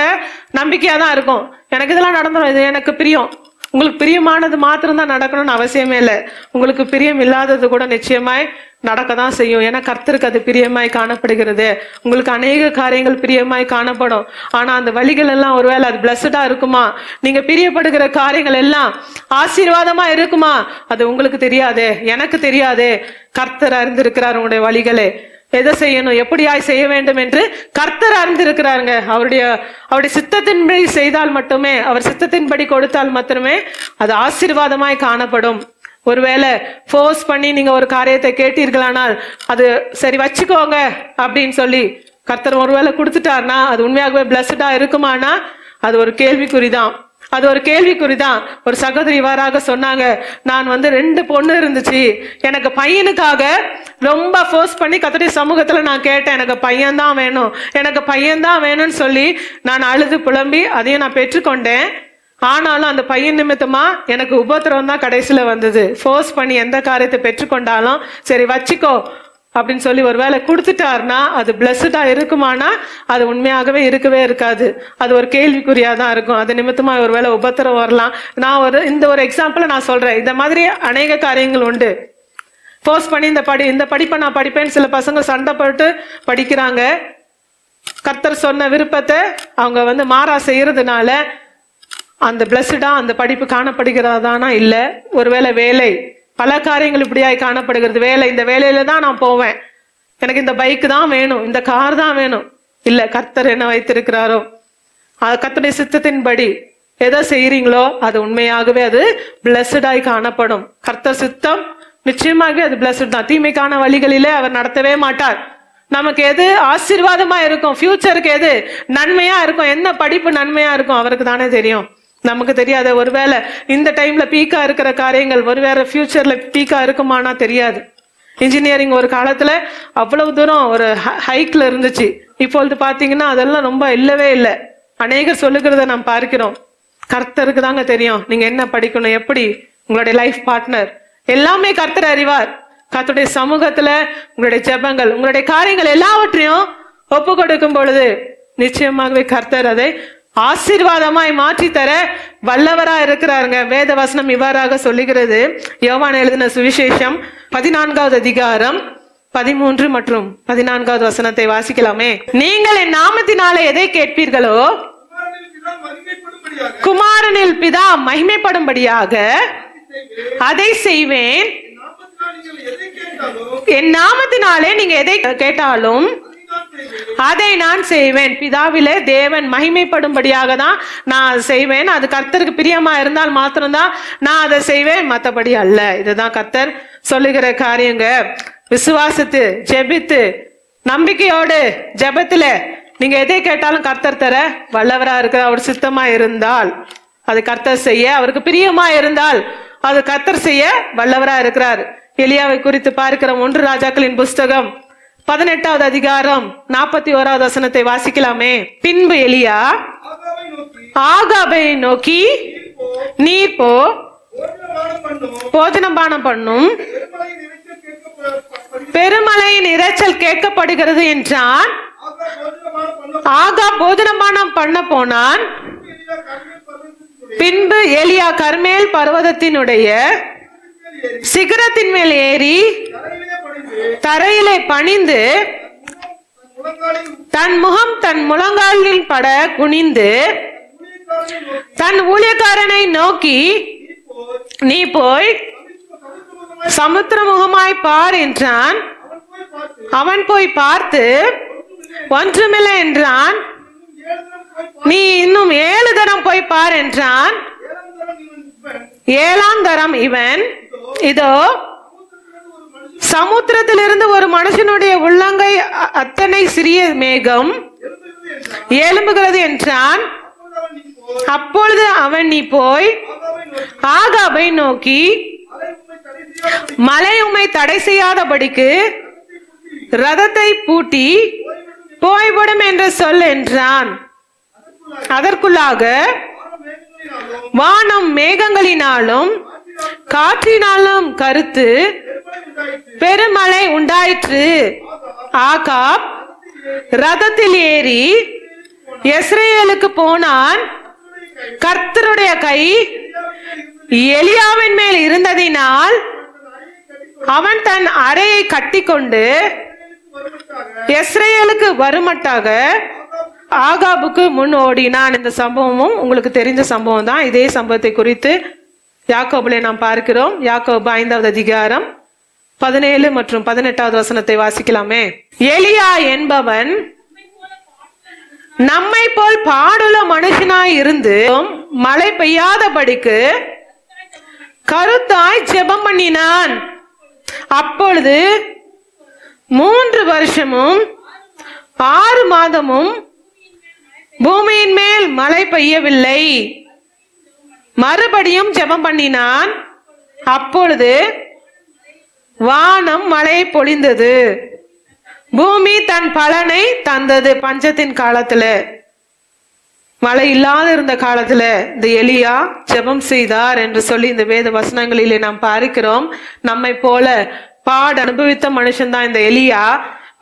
நம்பிக்கையா தான் இருக்கும். எனக்கு இதெல்லாம் நடந்துடும், இது எனக்கு பிரியம். உங்களுக்கு பிரியமானது மாத்திரம்தான் நடக்கணும்னு அவசியமே இல்லை. உங்களுக்கு பிரியம் இல்லாதது கூட நிச்சயமாய் நடக்க தான் செய்யும். ஏன்னா கர்த்தருக்கு அது பிரியமாய் காணப்படுகிறது. உங்களுக்கு அநேக காரியங்கள் பிரியமாய் காணப்படும். ஆனா அந்த வழிகள் எல்லாம் ஒருவேளை அது பிளஸ்டா இருக்குமா, நீங்க பிரியப்படுகிற காரியங்கள் எல்லாம் ஆசீர்வாதமா இருக்குமா, அது உங்களுக்கு தெரியாது, எனக்கு தெரியாது. கர்த்தர் அறிந்திருக்கிறார் உங்களுடைய வழிகளை, எதை செய்யணும், எப்படியாய் செய்ய வேண்டும் என்று கர்த்தர் அறிந்திருக்கிறாருங்க. அவருடைய சித்தத்தின்படி செய்தால் மட்டுமே, அவர் சித்தத்தின்படி கொடுத்தால் மட்டுமே அது ஆசீர்வாதமாய் காணப்படும். ஒருவேளை ஃபோர்ஸ் பண்ணி நீங்க ஒரு காரியத்தை கேட்டீர்களானால் அது சரி வச்சுக்கோங்க அப்படின்னு சொல்லி கர்த்தர் ஒருவேளை கொடுத்துட்டார்னா அது உண்மையாகவே பிளஸ்டா இருக்குமானா அது ஒரு கேள்விக்குறிதான். அது ஒரு கேள்விக்குறிதான். ஒரு சகோதரி இவ்வாறாக சொன்னாங்க, நான் 2 பொண்ணு இருந்துச்சு, எனக்கு பையனுக்காக ரொம்ப ஃபோர்ஸ் பண்ணி கர்த்தருடைய சமூகத்துல நான் கேட்டேன், எனக்கு பையன்தான் வேணும், எனக்கு பையன்தான் வேணும்னு சொல்லி நான் அழுது புலம்பி அதையும் நான் பெற்றுக்கொண்டேன். ஆனாலும் அந்த பையன் நிமித்தமா எனக்கு உபத்திரவம் தான் கடைசியில வந்தது. ஃபோர்ஸ் பண்ணி எந்த காரியத்தை பெற்றுக்கொண்டாலும் சரி வச்சுக்கோ அப்படின்னு சொல்லி ஒருவேளை கொடுத்துட்டாருன்னா அது பிளஸ்டா இருக்குமானா அது உண்மையாகவே இருக்கவே இருக்காது. அது ஒரு கேள்விக்குறியா தான் இருக்கும். அது நிமித்தமா ஒருவேளை உபத்திரம் வரலாம். நான் இந்த ஒரு எக்ஸாம்பிள் நான் சொல்றேன். இந்த மாதிரி அநேக காரியங்கள் உண்டு. ஃபோர்ஸ் பண்ணி இந்த படிப்பை நான் படிப்பேன்னு சில பசங்க சண்டை போட்டு படிக்கிறாங்க. கர்த்தர் சொன்ன விருப்பத்தை அவங்க மாறா செய்யறதுனால அந்த பிளஸ்டா அந்த படிப்பு காணப்படுகிறதானா இல்ல. ஒருவேளை வேலை, பல காரியங்கள் இப்படியாய் காணப்படுகிறது. வேலை, இந்த வேலையில தான் நான் போவேன், எனக்கு இந்த பைக் தான் வேணும், இந்த கார் தான் வேணும். இல்ல, கர்த்தர் என்ன வைத்திருக்கிறாரோ கர்த்தருடைய சித்தத்தின்படி எதை செய்யறீங்களோ அது உண்மையாகவே அது பிளஸ்டாய் காணப்படும். கர்த்தர் சித்தம் நிச்சயமாகவே அது பிளஸ்ட் தான். தீமைக்கான வழிகளிலே அவர் நடத்தவே மாட்டார். நமக்கு எது ஆசீர்வாதமா இருக்கும், ஃபியூச்சருக்கு எது நன்மையா இருக்கும், என்ன படிப்பு நன்மையா இருக்கும் அவருக்கு தானே தெரியும், நமக்கு தெரியாது. ஒருவேளை இந்த டைம்ல பீக்கா இருக்கிற காரியங்கள் ஒருவேளை ஃபியூச்சர்ல பீக்கா இருக்குமானா தெரியாது. இன்ஜினியரிங் ஒரு காலத்துல அவ்வளவு தூரம் ஒரு ஹைக்ல இருந்துச்சு. இப்பொழுது பாத்தீங்கன்னா அதெல்லாம் ரொம்ப இல்லவே இல்லை. அநேகர் சொல்லுகிறத நாம் பார்க்கிறோம். கர்த்தருக்கு தாங்க தெரியும் நீங்க என்ன படிக்கணும், எப்படி உங்களுடைய லைஃப் பார்ட்னர் எல்லாமே கர்த்தர் அறிவார். கர்த்தருடைய சமூகத்துல உங்களுடைய ஜெபங்கள், உங்களுடைய காரியங்கள் எல்லாவற்றையும் ஒப்பு கொடுக்கும் பொழுது நிச்சயமாகவே கர்த்தர் அதை ஆசீர்வாதமாய் மாற்றி தர வல்லவரா இருக்கிறாருங்க. வேத வசனம் இவ்வாறாக சொல்லுகிறது. யோவான் எழுதின சுவிசேஷம் 14வது அதிகாரம் 13 மற்றும் 14வது வசனத்தை வாசிக்கலாமே. நீங்கள் என் நாமத்தினாலே எதை கேட்பீர்களோ குமாரனில் பிதா மகிமைப்படும்படியாக அதை செய்வேன். என் நாமத்தினாலே நீங்க எதை கேட்டாலும் அதை நான் செய்வேன். பிதாவிலே தேவன் மகிமைப்படும்படியாக தான் நான் செய்வேன். அது கர்த்தருக்கு பிரியமா இருந்தால் மாத்திரம்தான் நான் அதை செய்வேன், மற்றபடி அல்ல. இதுதான் கர்த்தர் சொல்லுகிற காரியங்க. விசுவாசித்து ஜெபித்து நம்பிக்கையோடு ஜெபத்துல நீங்க எதை கேட்டாலும் கர்த்தர் தர வல்லவரா இருக்கிற அவர் சித்தமா இருந்தால் அது கர்த்தர் செய்ய, அவருக்கு பிரியமா இருந்தால் அது கர்த்தர் செய்ய வல்லவரா இருக்கிறார். எலியாவை குறித்து பார்க்கிற 1 ராஜாக்களின் புஸ்தகம் 18வது அதிகாரம் 41வது வசனத்தை வாசிக்கலாமே. பின்பு எலியா ஆகாபை நோக்கி, நீர் போ, போஜனபானம் பண்ணும், பெருமழையின் இரைச்சல் கேட்கப்படுகிறது என்றான். ஆகா போஜனபானம் பண்ண போனான். பின்பு எலியா கர்மேல் பர்வதத்தினுடைய சிகரத்தின் மேல் ஏறி தரையிலே பணிந்து தன் முகம் தன் முழங்காலில் பட குனிந்து தன் ஊழியக்காரனை நோக்கி, நீ போய் சமுத்திர முகமாய் பார் என்றான். அவன் போய் பார்த்து ஒன்றுமில்லை என்றான். நீ இன்னும் 7 தரம் போய் பார் என்றான். 7ஆம் தரம் இவன், இதோ சமுத்திரத்திலிருந்து ஒரு மனுஷனுடைய உள்ளங்கை அத்தனை சிறிய மேகம் எழும்புகிறது என்றான். அப்பொழுது அவன், நீ போய் ஆகாபை நோக்கி, மழை உம்மை தடை செய்யாதபடிக்கு ரதத்தை பூட்டி போய்விடும் என்று சொல் என்றான். அதற்குள்ளாக வானம் மேகங்களினாலும் காற்றினாலும் கருத்து பெருமழை உண்டாயிற்று. ஆகாப் ரதத்தில் ஏறி யெஸ்ரயேலுக்கு போனான். கர்த்தருடைய கை எலியாவின் மேல் இருந்ததினால் அவன் தன் அறையை கட்டிக்கொண்டு யெஸ்ரயேலுக்கு வருமட்டாக ஆகாபுக்கு முன் ஓடினான். இந்த சம்பவமும் உங்களுக்கு தெரிந்த சம்பவம் தான். இதே சம்பவத்தை குறித்து யாக்கோபிலே நாம் பார்க்கிறோம். யாக்கோபு 5வது அதிகாரம் 17 மற்றும் 18வது வசனத்தை வாசிக்கலாமே. எலியா என்பவன் நம்மை போல் பாடுள்ள மனுஷனாய் இருந்து மழை பெய்யாதபடிக்கு கருத்தாய் ஜெபம் பண்ணினான். அப்பொழுது 3 வருஷமும் 6 மாதமும் பூமியின் மேல் மழை பெய்யவில்லை. மறுபடியும் ஜெபம் பண்ணினான். அப்பொழுது வானம் மழை பொழிந்தது. பூமி தன் பலனை தந்தது. பஞ்சத்தின் காலத்துல, மழை இல்லாத இருந்த காலத்துல இந்த எலியா ஜெபம் செய்தார் என்று சொல்லி இந்த வேத வசனங்களிலே நாம் பார்க்கிறோம். நம்மை போல பாடு அனுபவித்த மனுஷன்தான் இந்த எலியா.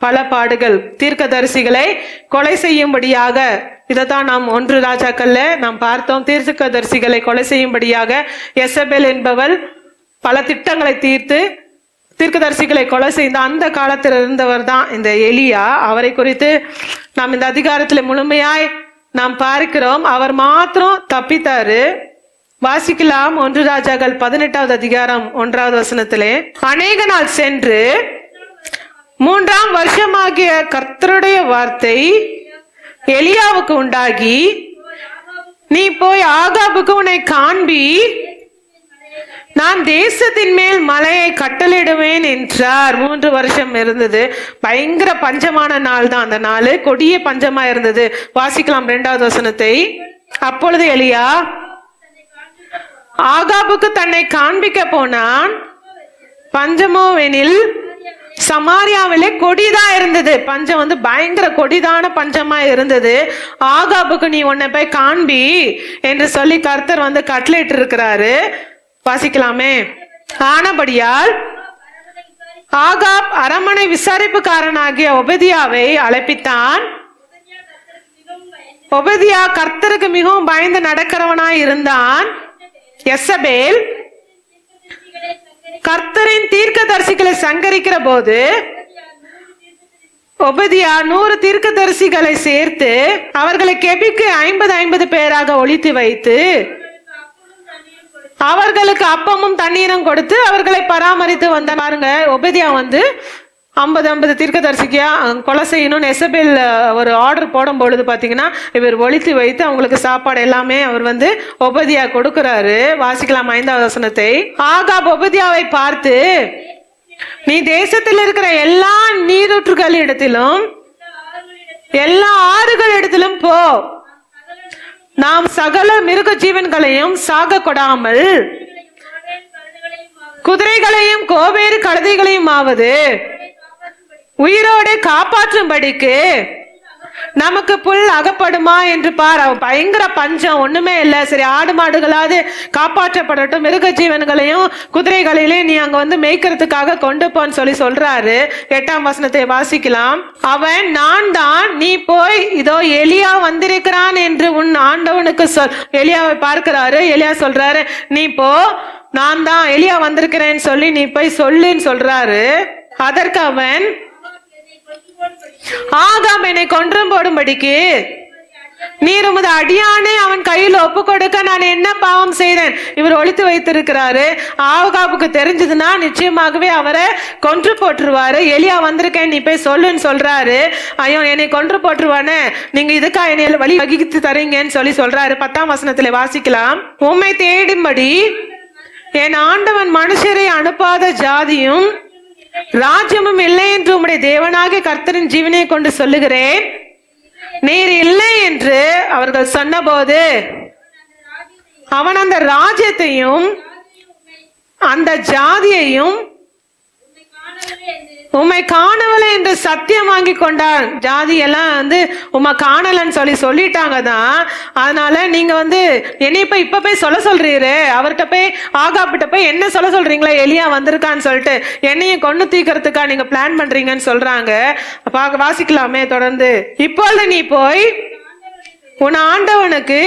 பல பாடுகள், தீர்க்கதரிசிகளை கொலை செய்யும்படியாக, இதைத்தான் நாம் 1 ராஜாக்கள்ல நாம் பார்த்தோம். தீர்க்கதரிசிகளை கொலை செய்யும்படியாக யெசபேல் என்பவள் பல திட்டங்களை தீர்த்து தீர்க்கதரிசிகளை கொலை செய்த அந்த காலத்தில் இருந்தவர் தான் இந்த எலியா. அவரை குறித்து நாம் இந்த அதிகாரத்தில் முழுமையாய் நாம் பார்க்கிறோம். அவர் மாத்திரம் தப்பித்தாரு. வாசிக்கலாம். 1 ராஜாக்கள் 18வது அதிகாரம் 1வது வசனத்திலே, அநேக நாள் சென்று 3ஆம் வருஷமாகிய கர்த்தருடைய வார்த்தை எலியாவுக்கு உண்டாகி, நீ போய் ஆகாபுக்கு உன்னை காண்பி, நான் தேசத்தின் மேல் மலையை கட்டளிடுவேன் என்றார். 3 வருஷம் இருந்தது. பயங்கர பஞ்சமான நாள் தான் அந்த நாள். கொடிய பஞ்சமா இருந்தது. வாசிக்கலாம் 2வது வசனத்தை. அப்பொழுது எலியா ஆகாபுக்கு தன்னை காண்பிக்க போனான். பஞ்சமோவெனில் சமாரியாவிலே கொடிதா இருந்தது. பஞ்சம் பயங்கர கொடிதான பஞ்சமா இருந்தது. ஆகாபுக்கு நீ உன்னை போய் காண்பி என்று சொல்லி கர்த்தர் கட்டளையிட்டு இருக்கிறாரு. வாசிக்கலாமே. ஆனபடியால் ஆகாப் அரமனை விசாரிப்புக்காரனாகிய ஒபதியாவை அழைப்பித்தான். ஒபதியா கர்த்தருக்கு மிகவும் பயந்து நடக்கிறவனாய் இருந்தான். யெசபேல் கர்த்தரின் தீர்க்கதரிசிகளை சங்கரிக்கிற போது ஒபதியா 100 தீர்க்கதரிசிகளை சேர்த்து அவர்களை கெபிக்கு 50 பேராக ஒழித்து வைத்து அவர்களுக்கு அப்பமும் தண்ணீரும் கொடுத்து அவர்களை பராமரித்து வந்த. பாருங்க, ஒபதியா 50 தீர்க்கதரிசிக்கா கொலை செய்யணும்னு யெசபேல் ஒரு ஆர்டர் போடும் பொழுது பாத்தீங்கன்னா இவர் ஒழித்து வைத்து அவங்களுக்கு சாப்பாடு எல்லாமே அவர் ஒபதியா கொடுக்கிறாரு. வாசிக்கலாம் 5வது வசனத்தை. ஆகாப் ஒபதியாவை பார்த்து, நீ தேசத்தில் இருக்கிற எல்லா நீரூற்றுகளிடத்திலும் எல்லா ஆறுகளிடத்திலும் போ, நாம் சகல மிருக ஜீவன்களையும் சாக கொடாமல் குதிரைகளையும் கோவேறு கழுதைகளையும் ஆவது உயிரோடு காப்பாற்றும்படிக்கு நமக்கு புல் அகப்படுமா என்று பார். பயங்கர பஞ்சம், ஒண்ணுமே இல்லை. சரி, ஆடு மாடுகளாவது காப்பாற்றப்படட்டும், மிருக ஜீவன்களையும் குதிரைகளையும் நீ அங்க மேய்க்கிறதுக்காக கொண்டு போன்னு சொல்லி சொல்றாரு. 8ஆம் வசனத்தை வாசிக்கலாம். அவன், நான் தான், நீ போய் இதோ எலியா வந்திருக்கிறான் என்று உன் ஆண்டவனுக்கு சொல். எலியாவை பார்க்கிறாரு. எலியா சொல்றாரு, நீ போ, நான் தான் எலியா வந்திருக்கிறேன்னு சொல்லி நீ போய் சொல்லுன்னு சொல்றாரு. அதற்கு அவன், ஆகாப் என்னை கொன்றும் போடும்படிக்கு நீர் உமது அடியானை அவன் கையில் ஒப்பு கொடுக்க நான் என்ன பாவம் செய்தேன்? இவர் ஒளித்து வைத்திருக்கிறாரு. ஆகாபுக்கு தெரிஞ்சதுன்னா நிச்சயமாகவே அவரை கொன்று போட்டுருவாரு. எலியா வந்திருக்கேன் நீ போய் சொல்லுன்னு சொல்றாரு. ஐயோ என்னை கொன்று போட்டுருவானே, நீங்க இதுக்கா என்னை வழி வகித்து தரீங்கன்னு சொல்லி சொல்றாரு. 10ஆம் வசனத்துல வாசிக்கலாம். உம்மை தேடும்படி என் ஆண்டவன் மனுஷரை அனுப்பாத ஜாதியும் ராஜ்யமும் இல்லை என்று உம்முடைய தேவனாகிய கர்த்தரின் ஜீவனை கொண்டு சொல்லுகிறேன். நீர் இல்லை என்று அவர்கள் சொன்னபோது அவன் அந்த ராஜ்யத்தையும் அந்த ஜாதியையும் உம்மை காணவில்லை என்று சத்தியம் வாங்கி கொண்டான். ஜாதி எல்லாம் உம்மை காணலன்னு சொல்லிட்டாங்க தான். அதனால நீங்க என்னை இப்ப போய் சொல்ல சொல்றீரு, அவர்கிட்ட போய் ஆகாபிட்ட போய் என்ன சொல்ல சொல்றீங்களா, எலியா வந்திருக்கான்னு சொல்லிட்டு என்னையும் கொண்டு தீக்கிறதுக்கா நீங்க பிளான் பண்றீங்கன்னு சொல்றாங்க. வாசிக்கலாமே தொடர்ந்து. இப்பொழுது நீ போய் உன் ஆண்டவனுக்கு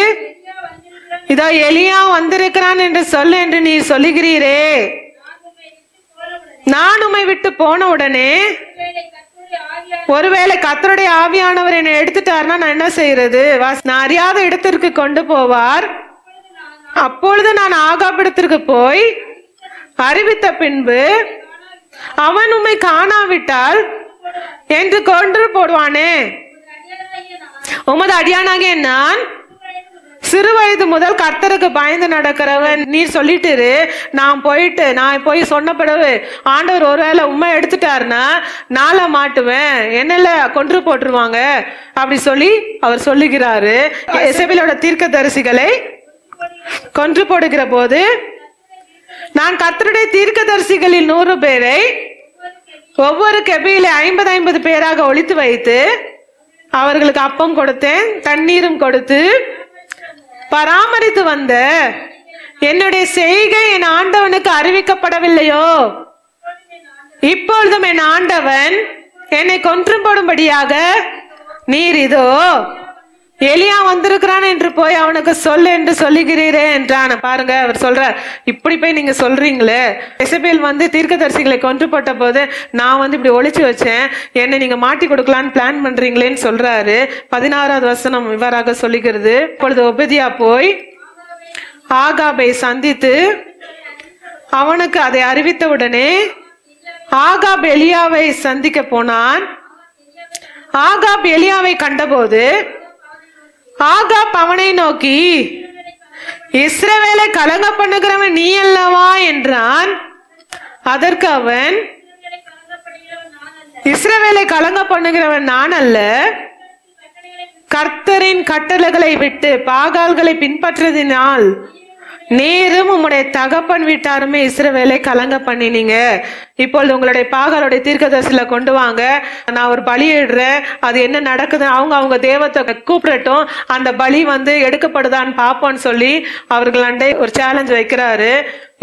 இதோ எலியா வந்திருக்கிறான் என்று சொல்லு என்று நீ சொல்லுகிறீரே. நான் உம்மை விட்டு போன உடனே ஒருவேளை கர்த்தருடைய ஆவியானவர் என்னை எடுத்துட்டாருன்னா நான் என்ன செய்யறது? நான் அறியாத இடத்திற்கு கொண்டு போவார். அப்பொழுது நான் ஆகாபிடத்திற்கு போய் அறிவித்த பின்பு அவன் உம்மை காணாவிட்டால் என்று கொன்று போடுவானே. உமது அடியானாகிய நான் சிறு வயது முதல் கர்த்தருக்கு பயந்து நடக்கிறவன் நீர் சொல்லிட்டு நான் போய் சொன்ன பிறகு ஆண்டவர் ஒருவேளை உண்மை எடுத்துட்டாருன்னா நாளை மாட்டுவேன், என்னல கொன்று போட்டுருவாங்க அப்படி சொல்லி அவர் சொல்லுகிறாரு. எசபேலோட தீர்க்கதரிசிகளை கொன்று போடுகிற போது நான் கர்த்தருடைய தீர்க்கதரிசிகளில் 100 பேரை ஒவ்வொரு கெபியிலே 50 பேராக ஒளித்து வைத்து அவர்களுக்கு அப்பம் கொடுத்தேன், தண்ணீரும் கொடுத்து பராமரித்து வந்த என்னுடைய செய்கை என் ஆண்டவனுக்கு அறிவிக்கப்படவில்லையோ? இப்பொழுதும் என் ஆண்டவன் என்னை கொன்று போடும்படியாக நீர் இதோ எலியா வந்திருக்கிறான் என்று போய் அவனுக்கு சொல்லு என்று சொல்லுகிறீரே என்றான். பாருங்க, அவர் சொல்றார், இப்படி போய் நீங்க சொல்றீங்களே, எசபேல் தீர்க்கதரிசிகளை கொன்று போட்ட போது நான் இப்படி ஒளிச்சு வச்சேன், என்னை நீங்க மாட்டி கொடுக்கலான்னு பிளான் பண்றீங்களேன்னு சொல்றாரு. 16வது வசனம் இவ்வாறாக சொல்லுகிறது. இப்பொழுது ஒபதியா போய் ஆகாபை சந்தித்து அவனுக்கு அதை அறிவித்த உடனே ஆகாப் எலியாவை சந்திக்க போனான். ஆகாப் எலியாவை கண்டபோது ஆகாப் அவனை நோக்கி, இஸ்ரவேலை கலங்க பண்ணுகிறவன் நீ அல்லவா என்றான். அதற்கு அவன், இஸ்ரவேலை கலங்க பண்ணுகிறவன் நான் அல்ல, கர்த்தரின் கட்டளைகளை விட்டு பாகால்களை பின்பற்றதினால் நீரும் உம்முடைய தகப்பன் வீட்டாருமே இஸ்ரவேலை கலங்க பண்ணினீங்க. இப்பொழுது உங்களுடைய பாகாலுடைய தீர்க்கதரிசில கொண்டு வாங்க, நான் ஒரு பலியிடுறேன், அது என்ன நடக்குது அவங்க தேவத்தை கூப்பிடட்டும், அந்த பலி எடுக்கப்படுதான்னு பார்ப்போன்னு சொல்லி அவர்களாண்டே ஒரு சேலஞ்ச் வைக்கிறாரு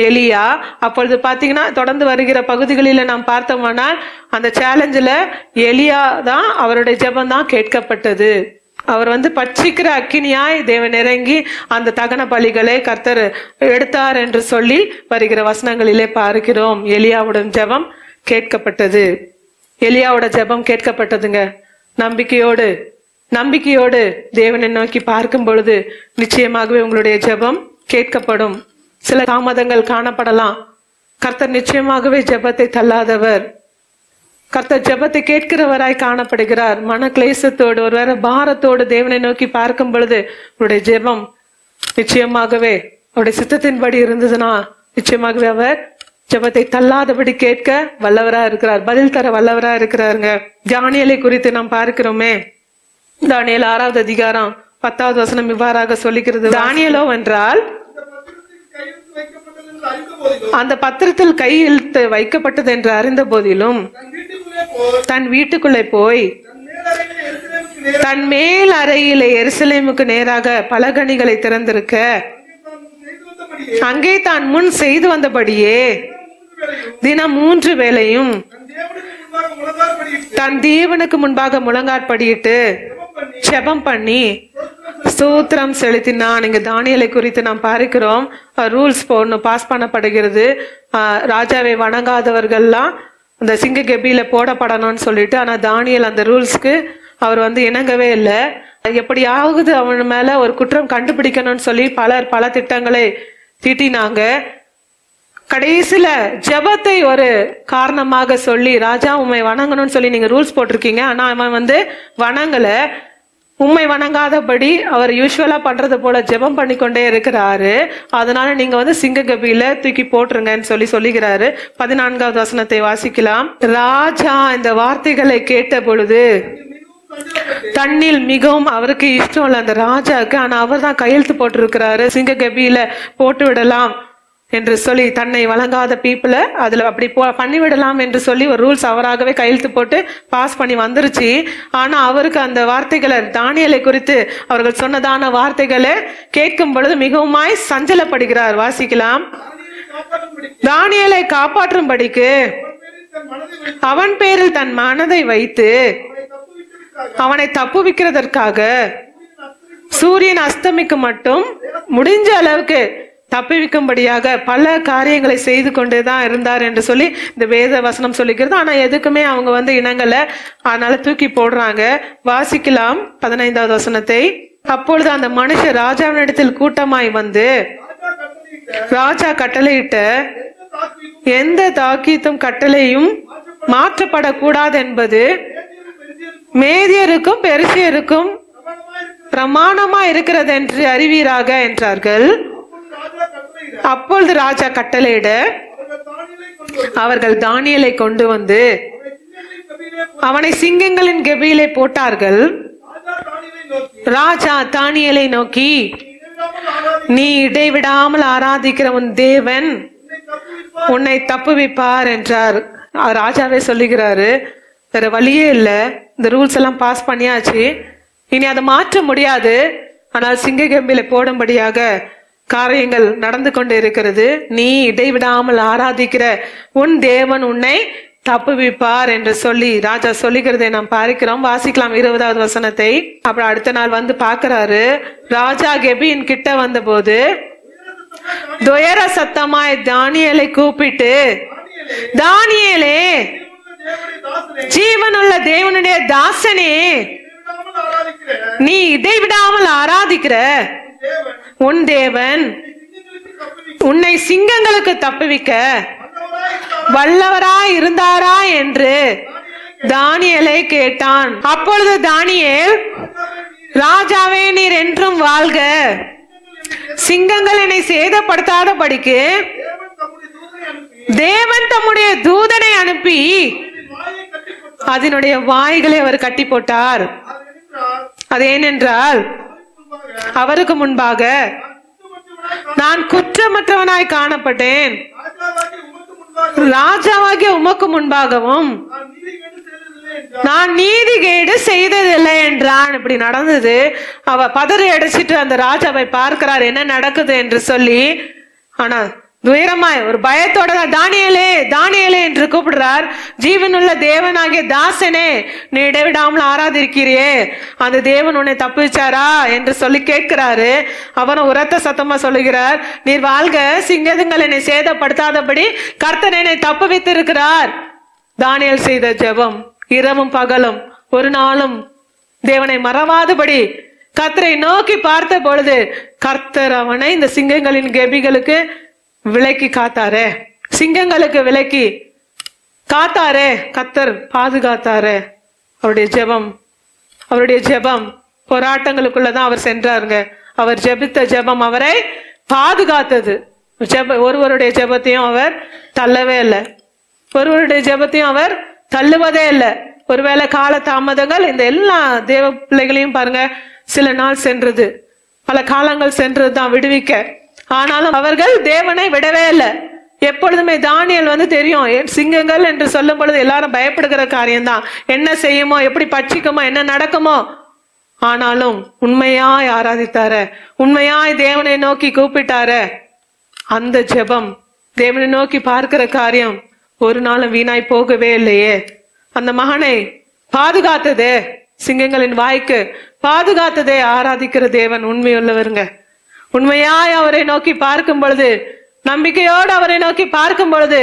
எலியா. அப்பொழுது பாத்தீங்கன்னா தொடர்ந்து வருகிற பகுதிகளில நாம் பார்த்தோம்னா அந்த சேலஞ்சில் எலியா தான் அவருடைய ஜெபம் தான் கேட்கப்பட்டது. அவர் பட்சிக்கிற அக்கினியாய் தேவன் இறங்கி அந்த தகன பலிகளை கர்த்தர் எடுத்தார் என்று சொல்லி வருகிற வசனங்களிலே பார்க்கிறோம். எலியாவுடைய ஜெபம் கேட்கப்பட்டது. எலியாவோட ஜெபம் கேட்கப்பட்டதுங்க. நம்பிக்கையோடு தேவனை நோக்கி பார்க்கும் பொழுது நிச்சயமாகவே உங்களுடைய ஜெபம் கேட்கப்படும். சில தாமதங்கள் காணப்படலாம். கர்த்தர் நிச்சயமாகவே ஜெபத்தை தள்ளாதவர். கர்த்தர் ஜெபத்தை கேட்கிறவராய் காணப்படுகிறார். மன கிளேசத்தோடு ஒருவேளை பாரத்தோடு தேவனை நோக்கி பார்க்கும் பொழுது உங்களுடைய ஜெபம் நிச்சயமாகவே அவருடைய சித்தத்தின்படி இருந்ததுன்னா நிச்சயமாகவே அவர் ஜெபத்தை தள்ளாதபடி கேட்க வல்லவரா இருக்கிறார், பதில் தர வல்லவரா இருக்கிறாருங்க. தானியேலை குறித்து நாம் பார்க்கிறோமே. தானியேல் 6வது அதிகாரம் 10வது வசனம் இவ்வாறாக சொல்லுகிறது. தானியேலோ என்றால் அந்த பத்திரத்தில் கையெழுத்து வைக்கப்பட்டது என்று அறிந்த போதிலும் தன் வீட்டுக்குள்ளே போய் தன் மேல் அறையிலே எருசலேமுக்கு நேராக பலகணிகளை திறந்திருக்க அங்கே தான் முன் செய்து வந்தபடியே தினம் 3 வேளையும் தன் தேவனுக்கு முன்பாக முழங்காற்படியிட்டு ஜெபம் பண்ணி ஸ்தோத்திரம் செலுத்தினான். இங்க தானியேலை குறித்து நாம் பார்க்கிறோம். ரூல்ஸ் பாஸ் பண்ணப்படுகிறது. ராஜாவை வணங்காதவர்கள்லாம் அந்த சிங்க கெபியில போடப்படணும்னு சொல்லிட்டு, ஆனா தானியேல் அந்த ரூல்ஸ்க்கு அவர் இணங்கவே இல்லை. எப்படியாவது அவன் மேல ஒரு குற்றம் கண்டுபிடிக்கணும்னு சொல்லி பலர் பல திட்டங்களை தீட்டினாங்க. கடைசியில ஜெபத்தை ஒரு காரணமாக சொல்லி, ராஜா உண்மை வணங்கணும்னு சொல்லி நீங்க ரூல்ஸ் போட்டிருக்கீங்க, ஆனா அவன் வணங்கல. உண்மை வணங்காதபடி அவர் யூஸ்வலா பண்றது போல ஜெபம் பண்ணி கொண்டே இருக்கிறாரு. அதனால நீங்க சிங்க கபியில தூக்கி போட்டுருங்கன்னு சொல்லுகிறாரு. 14வது வசனத்தை வாசிக்கலாம். ராஜா இந்த வார்த்தைகளை கேட்ட பொழுது தண்ணில் மிகவும் அவருக்கு இஷ்டம் இல்லை அந்த ராஜாவுக்கு. ஆனா அவர் தான் கையெழுத்து போட்டிருக்கிறாரு, சிங்க கபியில போட்டு விடலாம் என்று சொல்லி, தன்னை வழங்காத பீப்புளை அதுல அப்படி பண்ணிவிடலாம் என்று சொல்லி ஒரு ரூல்ஸ் அவராகவே கையெழுத்து போட்டு பாஸ் பண்ணி வந்துருச்சு. ஆனா அவருக்கு அந்த வார்த்தைகளை, தானியேலை குறித்து அவர்கள் சொன்னதான வார்த்தைகளை கேட்கும் பொழுது மிகவுமாய் சஞ்சலப்படுகிறார். வாசிக்கலாம். தானியேலை காப்பாற்றும்படிக்கு அவன் பேரில் தன் மனதை வைத்து அவனை தப்புவிக்கிறதற்காக சூரியன் அஸ்தமிக்கு மட்டும் முடிஞ்ச அளவுக்கு தப்புவிக்கும்படியாக பல காரியங்களை செய்து கொண்டேதான் இருந்தார் என்று சொல்லி இந்த வேத வசனம் சொல்லிக்கிறது. ஆனா எதுக்குமே அவங்க இணங்கல, அதனால தூக்கி போடுறாங்க. வாசிக்கலாம் 15வது வசனத்தை. அப்பொழுது அந்த மனுஷர் ராஜாவினிடத்தில் கூட்டமாய் வந்து, ராஜா கட்டளையிட்ட எந்த தாக்கீத்தும் கட்டளையும் மாற்றப்படக்கூடாது என்பது மேதியருக்கும் பெருசியருக்கும் பிரமாணமா இருக்கிறது என்று அறிவீராக என்றார்கள். அப்பொழுது ராஜா கட்டளையிட அவர்கள் தானியேலை கொண்டு வந்து அவனை சிங்கங்களின் கெபியிலே போட்டார்கள். ராஜா தானியேலை நோக்கி, நீ இடைவிடாமல் ஆராதிக்கிற உன் தேவன் உன்னை தப்புவிப்பார் என்றார். ராஜாவே சொல்லுகிறாரு, வேற வழியே இல்லை, இந்த ரூல்ஸ் எல்லாம் பாஸ் பண்ணியாச்சு, இனி அதை மாற்ற முடியாது. ஆனால் சிங்க கெபியில போடும்படியாக காரியங்கள் நடந்து கொண்டு இருக்கிறது. நீ இடைவிடாமல் ஆராதிக்கிற உன் தேவன் உன்னை தப்புவிப்பார் என்று சொல்லி ராஜா சொல்லுகிறதை நாம் பார்க்கிறோம். வாசிக்கலாம் 20வது வசனத்தை. அப்புறம் அடுத்த நாள் பார்க்கிறாரு. ராஜா கெபியின் கிட்ட வந்த போது துயர சத்தமாய் தானியேலை கூப்பிட்டு, தானியேலே, ஜீவனுள்ள தேவனுடைய தாசனே, நீ இடைவிடாமல் ஆராதிக்கிற உன் தேவன் உன்னை சிங்கங்களுக்கு தப்புவிக்க வல்லவராய் இருந்தாரா என்று தானியேலை கேட்டான். அப்பொழுது தானியேல், ராஜாவே, நீர் என்றும் வாழ்க, சிங்கங்கள் என்னை சேதப்படுத்தாதபடிக்கு தேவன் தம்முடைய தூதனை அனுப்பி அதனுடைய வாய்களை அவர் கட்டி போட்டார். அது ஏனென்றால் அவருக்கு முன்பாக நான் குற்றமற்றவனாய் காணப்பட்டேன், ராஜாவாகிய உமக்கு முன்பாகவும் நான் நீதிகேடு செய்ததில்லை என்றான். இப்படி நடந்தது. அவ பதறி அடிச்சிட்டு அந்த ராஜாவை பார்க்கிறார், என்ன நடக்குது என்று சொல்லி. ஆனா துயரமாய் ஒரு பயத்தோட தானியேலே, தானியேலே என்று கூப்பிடுறார். ஜீவனுள்ள தேவனாகிய தாசனே, நீ இடைவிடாமல் ஆராதிக்கிறியே, அந்த தேவன் உன்னை தப்புவிச்சாரா என்று சொல்லி கேட்கிறாரு. அவனும் உரத்த சத்தமா சொல்லுகிறார், நீர் வாழ்க, சிங்கங்கள் என்னை சேதப்படுத்தாதபடி கர்த்தர் என்னை தப்புவித்திருக்கிறார். தானியேல் செய்த ஜெபம் இரவும் பகலும் ஒரு நாளும் தேவனை மறவாதபடி கர்த்தரை நோக்கி பார்த்த பொழுது கர்த்தர் அவனை இந்த சிங்கங்களின் கெபிகளுக்கு விலக்கி காத்தாரே, சிங்கங்களுக்கு விலக்கி காத்தாரே, கர்த்தர் பாதுகாத்தாரே. அவருடைய ஜெபம் போராட்டங்களுக்குள்ளதான் அவர் சென்றாருங்க. அவர் ஜெபித்த ஜெபம் அவரை பாதுகாத்தது. ஒருவருடைய ஜெபத்தையும் அவர் தள்ளவே இல்லை, ஒருவருடைய ஜெபத்தையும் அவர் தள்ளுவதே இல்லை. ஒருவேளை கால தாமதங்கள் இந்த எல்லா தேவ பிள்ளைகளையும் பாருங்க, சில நாள் சென்றது, பல காலங்கள் சென்றது தான் விடுவிக்க. ஆனாலும் அவர்கள் தேவனை விடவே இல்லை. எப்பொழுதுமே தானியேல் தெரியும், சிங்கங்கள் என்று சொல்லும் பொழுது எல்லாரும் பயப்படுகிற காரியம்தான், என்ன செய்யுமோ, எப்படி பட்சிக்குமோ, என்ன நடக்குமோ. ஆனாலும் உண்மையாய் ஆராதித்தாரு, உண்மையாய் தேவனை நோக்கி கூப்பிட்டாரு. அந்த ஜெபம், தேவனை நோக்கி பார்க்கிற காரியம் ஒரு நாளும் வீணாய் போகவே இல்லையே. அந்த மகனை பாதுகாத்ததே, சிங்கங்களின் வாய்க்கு பாதுகாத்ததே ஆராதிக்கிற தேவன் உண்மையுள்ளவருங்க. உண்மையாய் அவரை நோக்கி பார்க்கும் பொழுது, நம்பிக்கையோடு அவரை நோக்கி பார்க்கும் பொழுது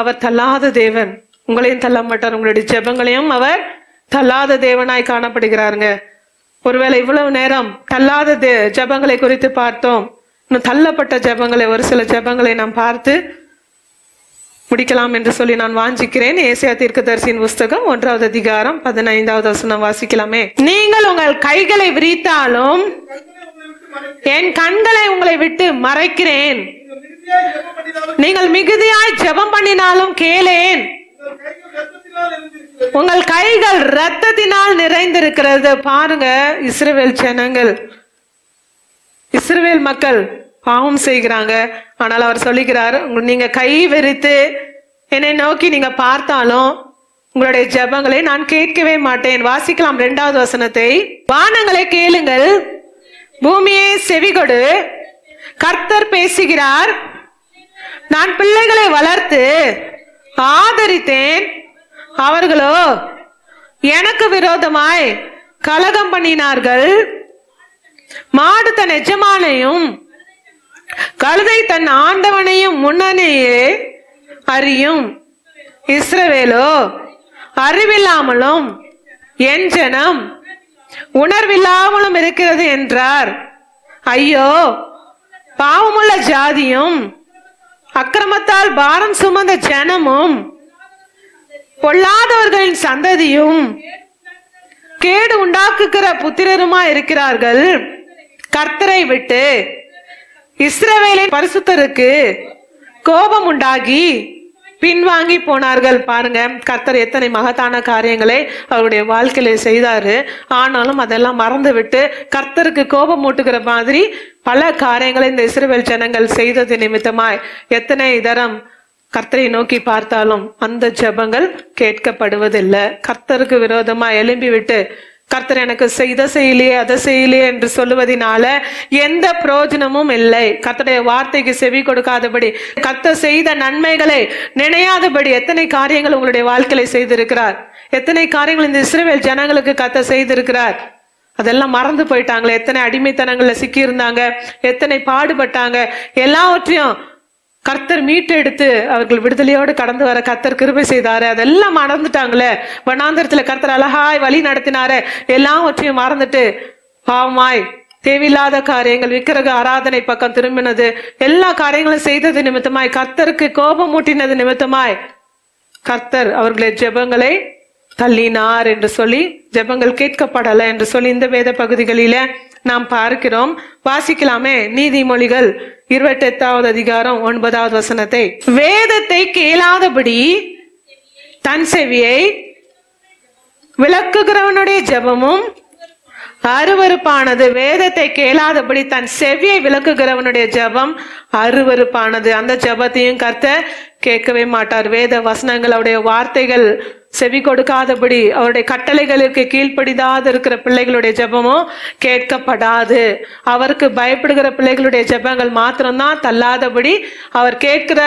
அவர் தள்ளாத தேவன். உங்களையும் தள்ள மாட்டார், உங்களுடைய ஜெபங்களையும் அவர் தள்ளாத தேவனாய் காணப்படுகிறாருங்க. ஒருவேளை இவ்வளவு நேரம் தள்ளாத ஜெபங்களை குறித்து பார்த்தோம். இன்னும் தள்ளப்பட்ட ஜெபங்களை, ஒரு சில ஜெபங்களை நாம் பார்த்து முடிக்கலாம் என்று சொல்லி நான் வாஞ்சிக்கிறேன். ஏசாயா தீர்க்கதரிசியின் புஸ்தகம் 1வது அதிகாரம் 15வது வசனம் வாசிக்கலாமே. நீங்கள் உங்கள் கைகளை விரித்தாலும் என் கண்களை உங்களை விட்டு மறைக்கிறேன். நீங்கள் மிகுதியாய் ஜெபம் பண்ணினாலும் கேளேன். உங்கள் கைகள் இரத்தத்தினால் நிறைந்திருக்கிறது. பாருங்க, இஸ்ரவேல் ஜனங்கள், இஸ்ரவேல் மக்கள் பாவம் செய்கிறாங்க. ஆனால் அவர் சொல்லுகிறார், நீங்க கை விரித்து என்னை நோக்கி நீங்க பார்த்தாலும் உங்களுடைய ஜெபங்களை நான் கேட்கவே மாட்டேன். வாசிக்கலாம் 2வது வசனத்தை. வானங்களை கேளுங்கள், பூமியை செவிகொடு, கர்த்தர் பேசுகிறார். நான் பிள்ளைகளை வளர்த்து ஆதரித்தேன், அவர்களோ எனக்கு விரோதமாய் கலகம் பண்ணினார்கள். மாடு தன் எஜமானையும் கழுதை தன் ஆண்டவனையும் முன்னணியே அறியும். இஸ்ரவேலோ அறிவில்லாமலும் என் ஜனம் உணர்வில்லாமலும் இருக்கிறது என்றார். ஐயோ, பாவமுள்ள ஜாதியும் அக்கிரமத்தால் பாரம் சுமந்த ஜனமும் பொல்லாதவர்களின் சந்ததியும் கேடு உண்டாக்குகிற புத்திரருமா இருக்கிறார்கள். கர்த்தரை விட்டு இஸ்ரவேலின் பரிசுத்தருக்கு கோபம் உண்டாகி பின்வாங்கி போனார்கள். பாருங்க, கர்த்தர் எத்தனை மகத்தான காரியங்களை அவருடைய வாழ்க்கையில செய்தாரு. ஆனாலும் அதெல்லாம் மறந்து விட்டு கர்த்தருக்கு கோபம் மூட்டுகிற மாதிரி பல காரியங்களை இந்த இஸ்ரவேல் ஜனங்கள் செய்தது நிமித்தமாய் எத்தனை தரம் கர்த்தரை நோக்கி பார்த்தாலும் அந்த ஜெபங்கள் கேட்கப்படுவதில்லை. கர்த்தருக்கு விரோதமா எழும்பி விட்டு கர்த்தர் எனக்கு இதை செய்யலையே அதை செய்யலையே என்று சொல்லுவதனால எந்த பிரயோஜனமும் இல்லை. கர்த்தருடைய வார்த்தைக்கு செவி கொடுக்காதபடி, கர்த்தர் செய்த நன்மைகளை நினையாதபடி எத்தனை காரியங்கள் உங்களுடைய வாழ்க்கையில செய்திருக்கிறார். எத்தனை காரியங்கள் இந்த இஸ்ரவேல் ஜனங்களுக்கு கர்த்தர் செய்திருக்கிறார். அதெல்லாம் மறந்து போயிட்டாங்களே. எத்தனை அடிமைத்தனங்கள்ல சிக்கி இருந்தாங்க, எத்தனை பாடுபட்டாங்க. எல்லாவற்றையும் கர்த்தர் மீட்டெடுத்து அவர்கள் விடுதலையோடு கடந்து வர கர்த்தர் கிருபை செய்தாரு. அதெல்லாம் மறந்துட்டாங்களே. வனாந்தரத்துல கர்த்தர் அழகாய் வழி நடத்தினாரு. எல்லாவற்றையும் மறந்துட்டு பாவமாய் தேவையில்லாத காரியங்கள், விக்கிரக ஆராதனை பக்கம் திரும்பினது, எல்லா காரியங்களும் செய்தது நிமித்தமாய், கர்த்தருக்கு கோபம் மூட்டினது நிமித்தமாய் கர்த்தர் அவர்களுடைய ஜெபங்களை தள்ளினார் என்று சொல்லி, ஜெபங்கள் கேட்கப்படலை என்று சொல்லி இந்த வேத பகுதிகளில நாம் பார்க்கிறோம். வாசிக்கலாமே. நீதிமொழிகள் 28வது அதிகாரம் 9வது வசனத்தை. வேதத்தை கேளாதபடி தன் செவியை விளக்குகிறவனுடைய ஜெபமும் அருவருப்பானது. வேதத்தை கேளாதபடி தன் செவியை விளக்குகிறவனுடைய ஜெபம் அருவருப்பானது. அந்த ஜெபத்தையும் கர்த்தர் கேட்கவே மாட்டார். வேத வசனங்கள், அவருடைய வார்த்தைகள் செவி கொடுக்காதபடி, அவருடைய கட்டளைகளுக்கு கீழ்ப்படிதாது இருக்கிற பிள்ளைகளுடைய ஜெபமும் கேட்கப்படாது. அவருக்கு பயப்படுகிற பிள்ளைகளுடைய ஜெபங்கள் மாத்திரம்தான் தள்ளாதபடி அவர் கேட்கிற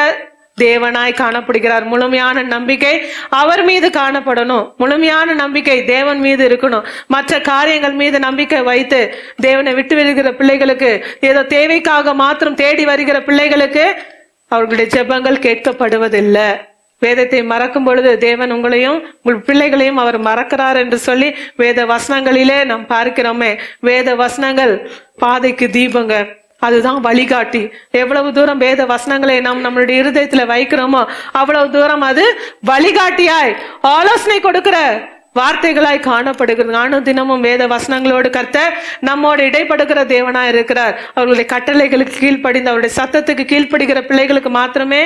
தேவனாய் காணப்படுகிறார். முழுமையான நம்பிக்கை அவர் மீது காணப்படணும். முழுமையான நம்பிக்கை தேவன் மீது இருக்கணும். மற்ற காரியங்கள் மீது நம்பிக்கை வைத்து தேவனை விட்டு வருகிற பிள்ளைகளுக்கு, ஏதோ தேவைக்காக மாத்திரம் தேடி வருகிற பிள்ளைகளுக்கு அவர்களுடைய ஜெபங்கள் கேட்கப்படுவதில்லை. வேதத்தை மறக்கும் பொழுது தேவன் உங்களையும் உங்கள் பிள்ளைகளையும் அவர் மறக்கிறார் என்று சொல்லி வேத வசனங்களிலே நாம் பார்க்கிறோமே. வேத வசனங்கள் பாதைக்கு தீபங்க, அதுதான் வழிகாட்டி. எவ்வளவு தூரம் வேத வசனங்களை நாம் நம்மளுடைய இருதயத்துல வைக்கிறோமோ அவ்வளவு தூரம் அது வழிகாட்டியாய் ஆலோசனை கொடுக்கிற வார்த்தைகளாய் காணப்படுகிறது. நானும் தினமும் வேத வசனங்களோடு கர்த்தர் நம்மோடு இடைப்படுகிற தேவனாய் இருக்கிறார். அவர்களுடைய கட்டளைகளுக்கு கீழ்ப்படிந்து அவருடைய சத்தத்துக்கு கீழ்ப்படுகிற பிள்ளைகளுக்கு மாத்திரமே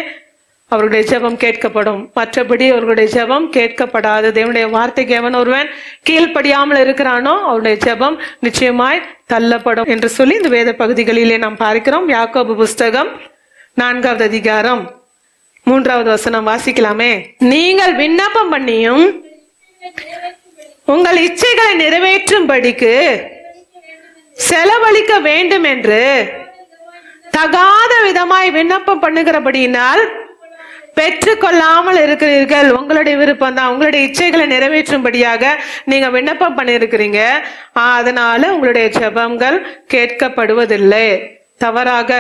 அவருடைய ஜெபம் கேட்கப்படும். மற்றபடி அவர்களுடைய ஜெபம் கேட்கப்படாது. தேவனுடைய வார்த்தைக்கு எவன் ஒருவன் கீழ்ப்படியாமல் இருக்கிறானோ அவருடைய ஜெபம் நிச்சயமாய் தள்ளப்படும் என்று சொல்லி இந்த வேத பகுதிகளிலே நாம் பார்க்கிறோம். யாக்கோபு புஸ்தகம் 4வது அதிகாரம் 3வது வசனம் வாசிக்கலாமே. நீங்கள் விண்ணப்பம் பண்ணியும் உங்கள் இச்சைகளை நிறைவேற்றும்படிக்கு செலவழிக்க வேண்டும் என்று தகாத விதமாய் விண்ணப்பம் பண்ணுகிறபடியினால் பெற்றுக்கொள்ளாமல் இருக்கிறீர்கள். உங்களுடைய விருப்பம் தான், உங்களுடைய இச்சைகளை நிறைவேற்றும்படியாக நீங்க விண்ணப்பம் பண்ணியிருக்கிறீங்க. அதனால உங்களுடைய ஜெபங்கள் கேட்கப்படுவதில்லை. தவறாக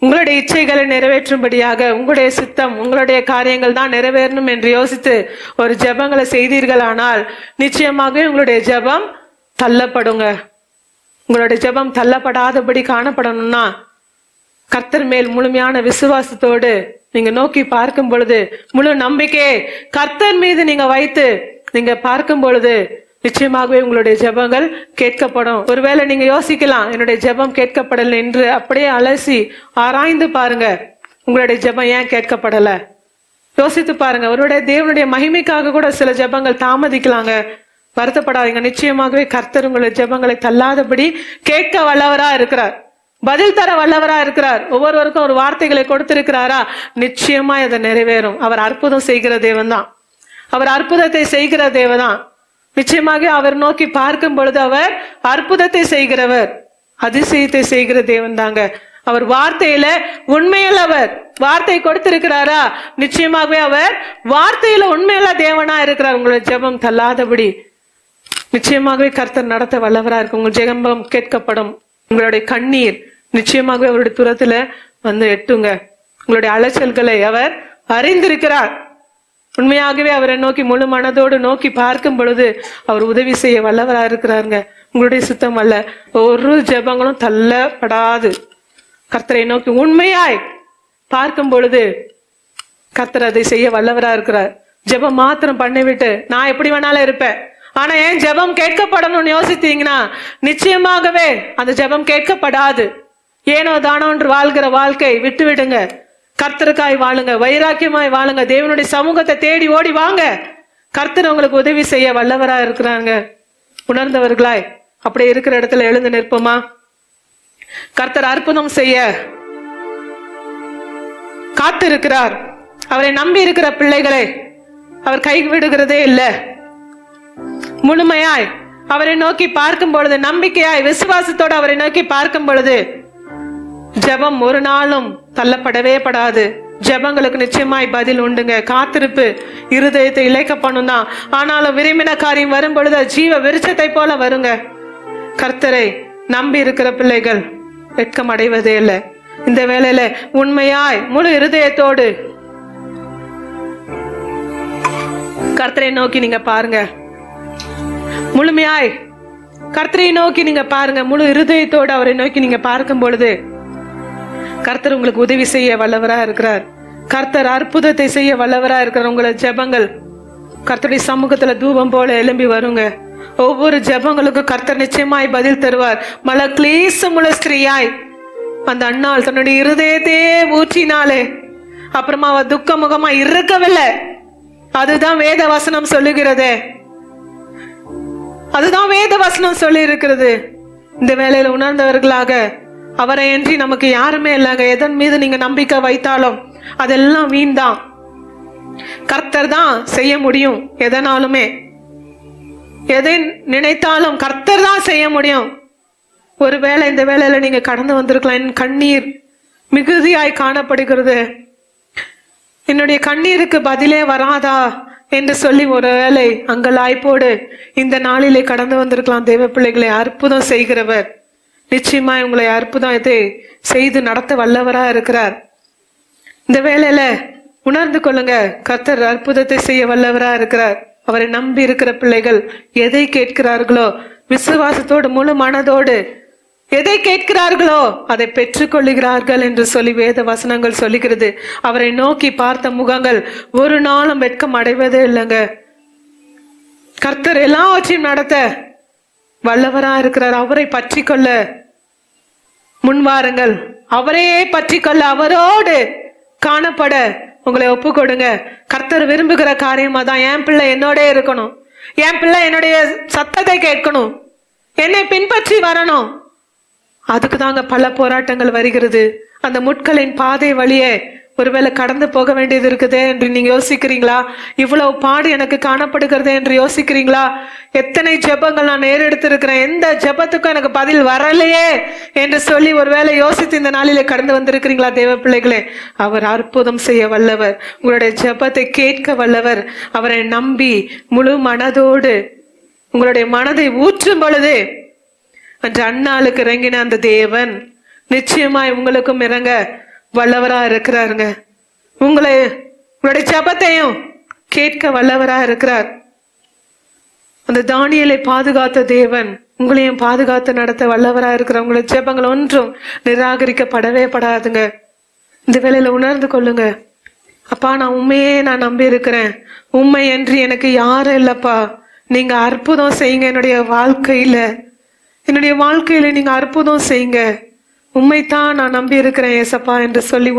உங்களுடைய இச்சைகளை நிறைவேற்றும்படியாக உங்களுடைய சித்தம், உங்களுடைய காரியங்கள் தான் நிறைவேறணும் என்று யோசித்து ஒரு ஜெபங்களை செய்தீர்களானால் நிச்சயமாக உங்களுடைய ஜெபம் தள்ளப்படுங்க. உங்களுடைய ஜெபம் தள்ளப்படாதபடி காணப்படணும்னா கர்த்தர் மேல் முழுமையான விசுவாசத்தோடு நீங்க நோக்கி பார்க்கும் பொழுது, முழு நம்பிக்கையை கர்த்தர் மீது நீங்க வைத்து நீங்க பார்க்கும் பொழுது நிச்சயமாகவே உங்களுடைய ஜெபங்கள் கேட்கப்படும். ஒருவேளை நீங்க யோசிக்கலாம், என்னுடைய ஜெபம் கேட்கப்படலை என்று. அப்படியே அலசி ஆராய்ந்து பாருங்க, உங்களுடைய ஜெபம் ஏன் கேட்கப்படல யோசித்து பாருங்க. ஒருவேளை தேவனுடைய மகிமைக்காக கூட சில ஜெபங்கள் தாமதிக்கலாங்க. வருத்தப்படாதீங்க. நிச்சயமாகவே கர்த்தர் உங்களுடைய ஜெபங்களை தள்ளாதபடி கேட்க வல்லவரா இருக்கிறார், பதில் தர வல்லவரா இருக்கிறார். ஒவ்வொருவருக்கும் ஒரு வார்த்தைகளை கொடுத்திருக்கிறாரா, நிச்சயமா அதை நிறைவேறும். அவர் அற்புதம் செய்கிற தேவன் தான். அவர் அற்புதத்தை செய்கிற தேவதான். நிச்சயமாக அவர் நோக்கி பார்க்கும் பொழுது அவர் அற்புதத்தை செய்கிறவர், அதிசயத்தை செய்கிற தேவன் தாங்க. அவர் வார்த்தையில உண்மையுள்ளவர். வார்த்தை கொடுத்திருக்கிறாரா, நிச்சயமாகவே அவர் வார்த்தையில உண்மையுள்ள தேவனா இருக்கிறார். உங்களுடைய ஜெபம் தள்ளாதபடி நிச்சயமாகவே கர்த்தர் நடத்த வல்லவரா இருக்கு. உங்கள் ஜெபம் கேட்கப்படும். உங்களுடைய கண்ணீர் நிச்சயமாகவே அவருடைய தூரத்துல வந்து எட்டுங்க. உங்களுடைய அலைச்சல்களை அவர் அறிந்திருக்கிறார். உண்மையாகவே அவரை நோக்கி முழு மனதோடு நோக்கி பார்க்கும் பொழுது அவர் உதவி செய்ய வல்லவரா இருக்கிறாருங்க. உங்களுடைய சுத்தம் அல்ல, ஒரு ஜெபங்களும் தள்ளப்படாது. கர்த்தரை நோக்கி உண்மையாய் பார்க்கும் பொழுது கர்த்தர் அதை செய்ய வல்லவரா இருக்கிறார். ஜெபம் மாத்திரம் பண்ணிவிட்டு நான் எப்படி வேணாலும் இருப்பேன், ஆனா ஏன் ஜெபம் கேட்கப்படணும்னு யோசித்தீங்கன்னா நிச்சயமாகவே அந்த ஜெபம் கேட்கப்படாது. ஏனோ தானோ என்று வாழ்கிற வாழ்க்கை விட்டு விடுங்க. கர்த்தருக்காய் வாழுங்க, வைராக்கியமாய் வாழுங்க. தேவனுடைய சமூகத்தை தேடி ஓடி வாங்க. கர்த்தர் உங்களுக்கு உதவி செய்ய வல்லவரா இருக்கிறாங்க. உணர்ந்தவர்களாய் அப்படி இருக்கிற இடத்துல எழுந்து நிற்போமா? கர்த்தர் அற்புதம் செய்ய காத்திருக்கிறார். அவரை நம்பி இருக்கிற பிள்ளைகளை அவர் கைவிடுகிறதே இல்லை. முழுமையாய் அவரை நோக்கி பார்க்கும் பொழுது, நம்பிக்கையாய் விசுவாசத்தோடு அவரை நோக்கி பார்க்கும் பொழுது ஜெபம் ஒரு நாளும் தள்ளப்படவே படாது. ஜெபங்களுக்கு நிச்சயமாய் பதில் உண்டுங்க. காத்திருப்பு இருதயத்தை இழைக்க பண்ணும் தான். ஆனாலும் விரும்பின காரியம் வரும் பொழுது ஜீவ விருட்சத்தை போல வருங்க. கர்த்தரை நம்பி இருக்கிற பிள்ளைகள் வெட்கம் அடைவதே இல்லை. இந்த வேளையில உண்மையாய் முழு இருதயத்தோடு கர்த்தரை நோக்கி நீங்க பாருங்க. முழுமையாய் கர்த்தரை நோக்கி நீங்க பாருங்க. முழு இருதயத்தோடு அவரை நோக்கி நீங்க பார்க்கும் பொழுது கர்த்தர் உங்களுக்கு உதவி செய்ய வல்லவரா இருக்கிறார். கர்த்தர் அற்புதத்தை செய்ய வல்லவரா இருக்கிறார். உங்களை ஜெபங்கள் கர்த்தருடைய சமூகத்துல தூபம் போல எழும்பி வருங்க. ஒவ்வொரு ஜெபங்களுக்கும் கர்த்தர் நிச்சயமாய் பதில் தருவார். மல கிளேசமுள்ள ஸ்திரீயாய் அந்த அண்ணாள் தன்னுடைய இருதயத்தையே ஊற்றினாலே அப்புறமா அவ துக்க முகமா இருக்கவில்லை. அதுதான் வேத வசனம் சொல்லுகிறதே, அதுதான் வேத வசனம் சொல்லி இருக்கிறது. இந்த வேளையில உணர்ந்தவர்களாக அவரை என்று நமக்கு யாருமே இல்லைங்க. எதன் மீது நீங்க நம்பிக்கை வைத்தாலும் அதெல்லாம் வீண் தான். கர்த்தர் தான் செய்ய முடியும். எதனாலுமே எதை நினைத்தாலும் கர்த்தர் தான் செய்ய முடியும். ஒருவேளை இந்த வேளையில நீங்க கடந்து வந்திருக்கலாம். என் கண்ணீர் மிகுதியாய் காணப்படுகிறது, என்னுடைய கண்ணீருக்கு பதிலே வராதா என்று சொல்லி ஒருவேளை அங்கலாய்ப்போடு இந்த நாளிலே கடந்து வந்திருக்கலாம். தேவ பிள்ளைகளை அற்புதம் செய்கிறவர் நிச்சயமாய் உங்களை அற்புதத்தை செய்து நடத்த வல்லவரா இருக்கிறார். இந்த வேளையில உணர்ந்து கொள்ளுங்க, கர்த்தர் அற்புதத்தை செய்ய வல்லவரா இருக்கிறார். அவரை நம்பி இருக்கிற பிள்ளைகள் எதை கேட்கிறார்களோ விசுவாசத்தோடு முழு மனதோடு எதை கேட்கிறார்களோ அதை பெற்றுக்கொள்ளுகிறார்கள் என்று சொல்லி வேத வசனங்கள் சொல்லுகிறது. அவரை நோக்கி பார்த்த முகங்கள் ஒரு நாளும் வெட்கம் அடைவதே இல்லைங்க. கர்த்தர் எல்லாவற்றையும் நடத்த வல்லவரா இருக்கிறார். அவரை பற்றி கொள்ள முன்வாருங்கள். அவரையே பற்றி கொள்ள, அவரோடு காணப்பட உங்களை ஒப்பு கொடுங்க. கர்த்தர் விரும்புகிற காரியமா தான் என் பிள்ளை என்னோட இருக்கணும், என் பிள்ளை என்னுடைய சத்தத்தை கேட்கணும், என்னை பின்பற்றி வரணும். அதுக்கு தாங்க பல போராட்டங்கள் வருகிறது. அந்த முட்களின் பாதை வழியே ஒருவேளை கடந்து போக வேண்டியது இருக்குதே என்று நீங்க யோசிக்கிறீங்களா? இவ்வளவு பாடு எனக்கு காணப்படுகிறது என்று யோசிக்கிறீங்களா? எத்தனை ஜெபங்கள் நான் ஏறெடுத்திருக்கிறேன், எந்த ஜெபத்துக்கும் எனக்கு பதில் வரலையே என்று சொல்லி ஒருவேளை யோசித்து இந்த நாளிலே கடந்து வந்திருக்கிறீங்களா? தேவ பிள்ளைகளே, அவர் அற்புதம் செய்ய வல்லவர், உங்களுடைய ஜெபத்தை கேட்க வல்லவர். அவரை நம்பி முழு மனதோடு உங்களுடைய மனதை ஊற்றும் பொழுது அன்று அண்ணாளுக்கு இறங்கின அந்த தேவன் நிச்சயமாய் உங்களுக்கும் இறங்க வல்லவரா இருக்கிறாருங்க. உங்களுடைய ஜெபத்தையும் கேட்க வல்லவரா இருக்கிறார். அந்த தானியேலை பாதுகாத்த தேவன் உங்களையும் பாதுகாத்து நடத்த வல்லவரா இருக்கிற உங்களை ஜெபங்கள் ஒன்றும் நிராகரிக்கப்படவே படாதுங்க. இந்த வேளையில உணர்ந்து கொள்ளுங்க, அப்பா நான் உண்மையே நான் நம்பி இருக்கிறேன், உண்மை என்று எனக்கு யாரும் இல்லப்பா, நீங்க அற்புதம் செய்யுங்க என்னுடைய வாழ்க்கையில நீங்க அற்புதம் செய்யுங்க, உண்மைத்தான் நான் நம்பி இருக்கிறேன் ஏசப்பா என்று சொல்லி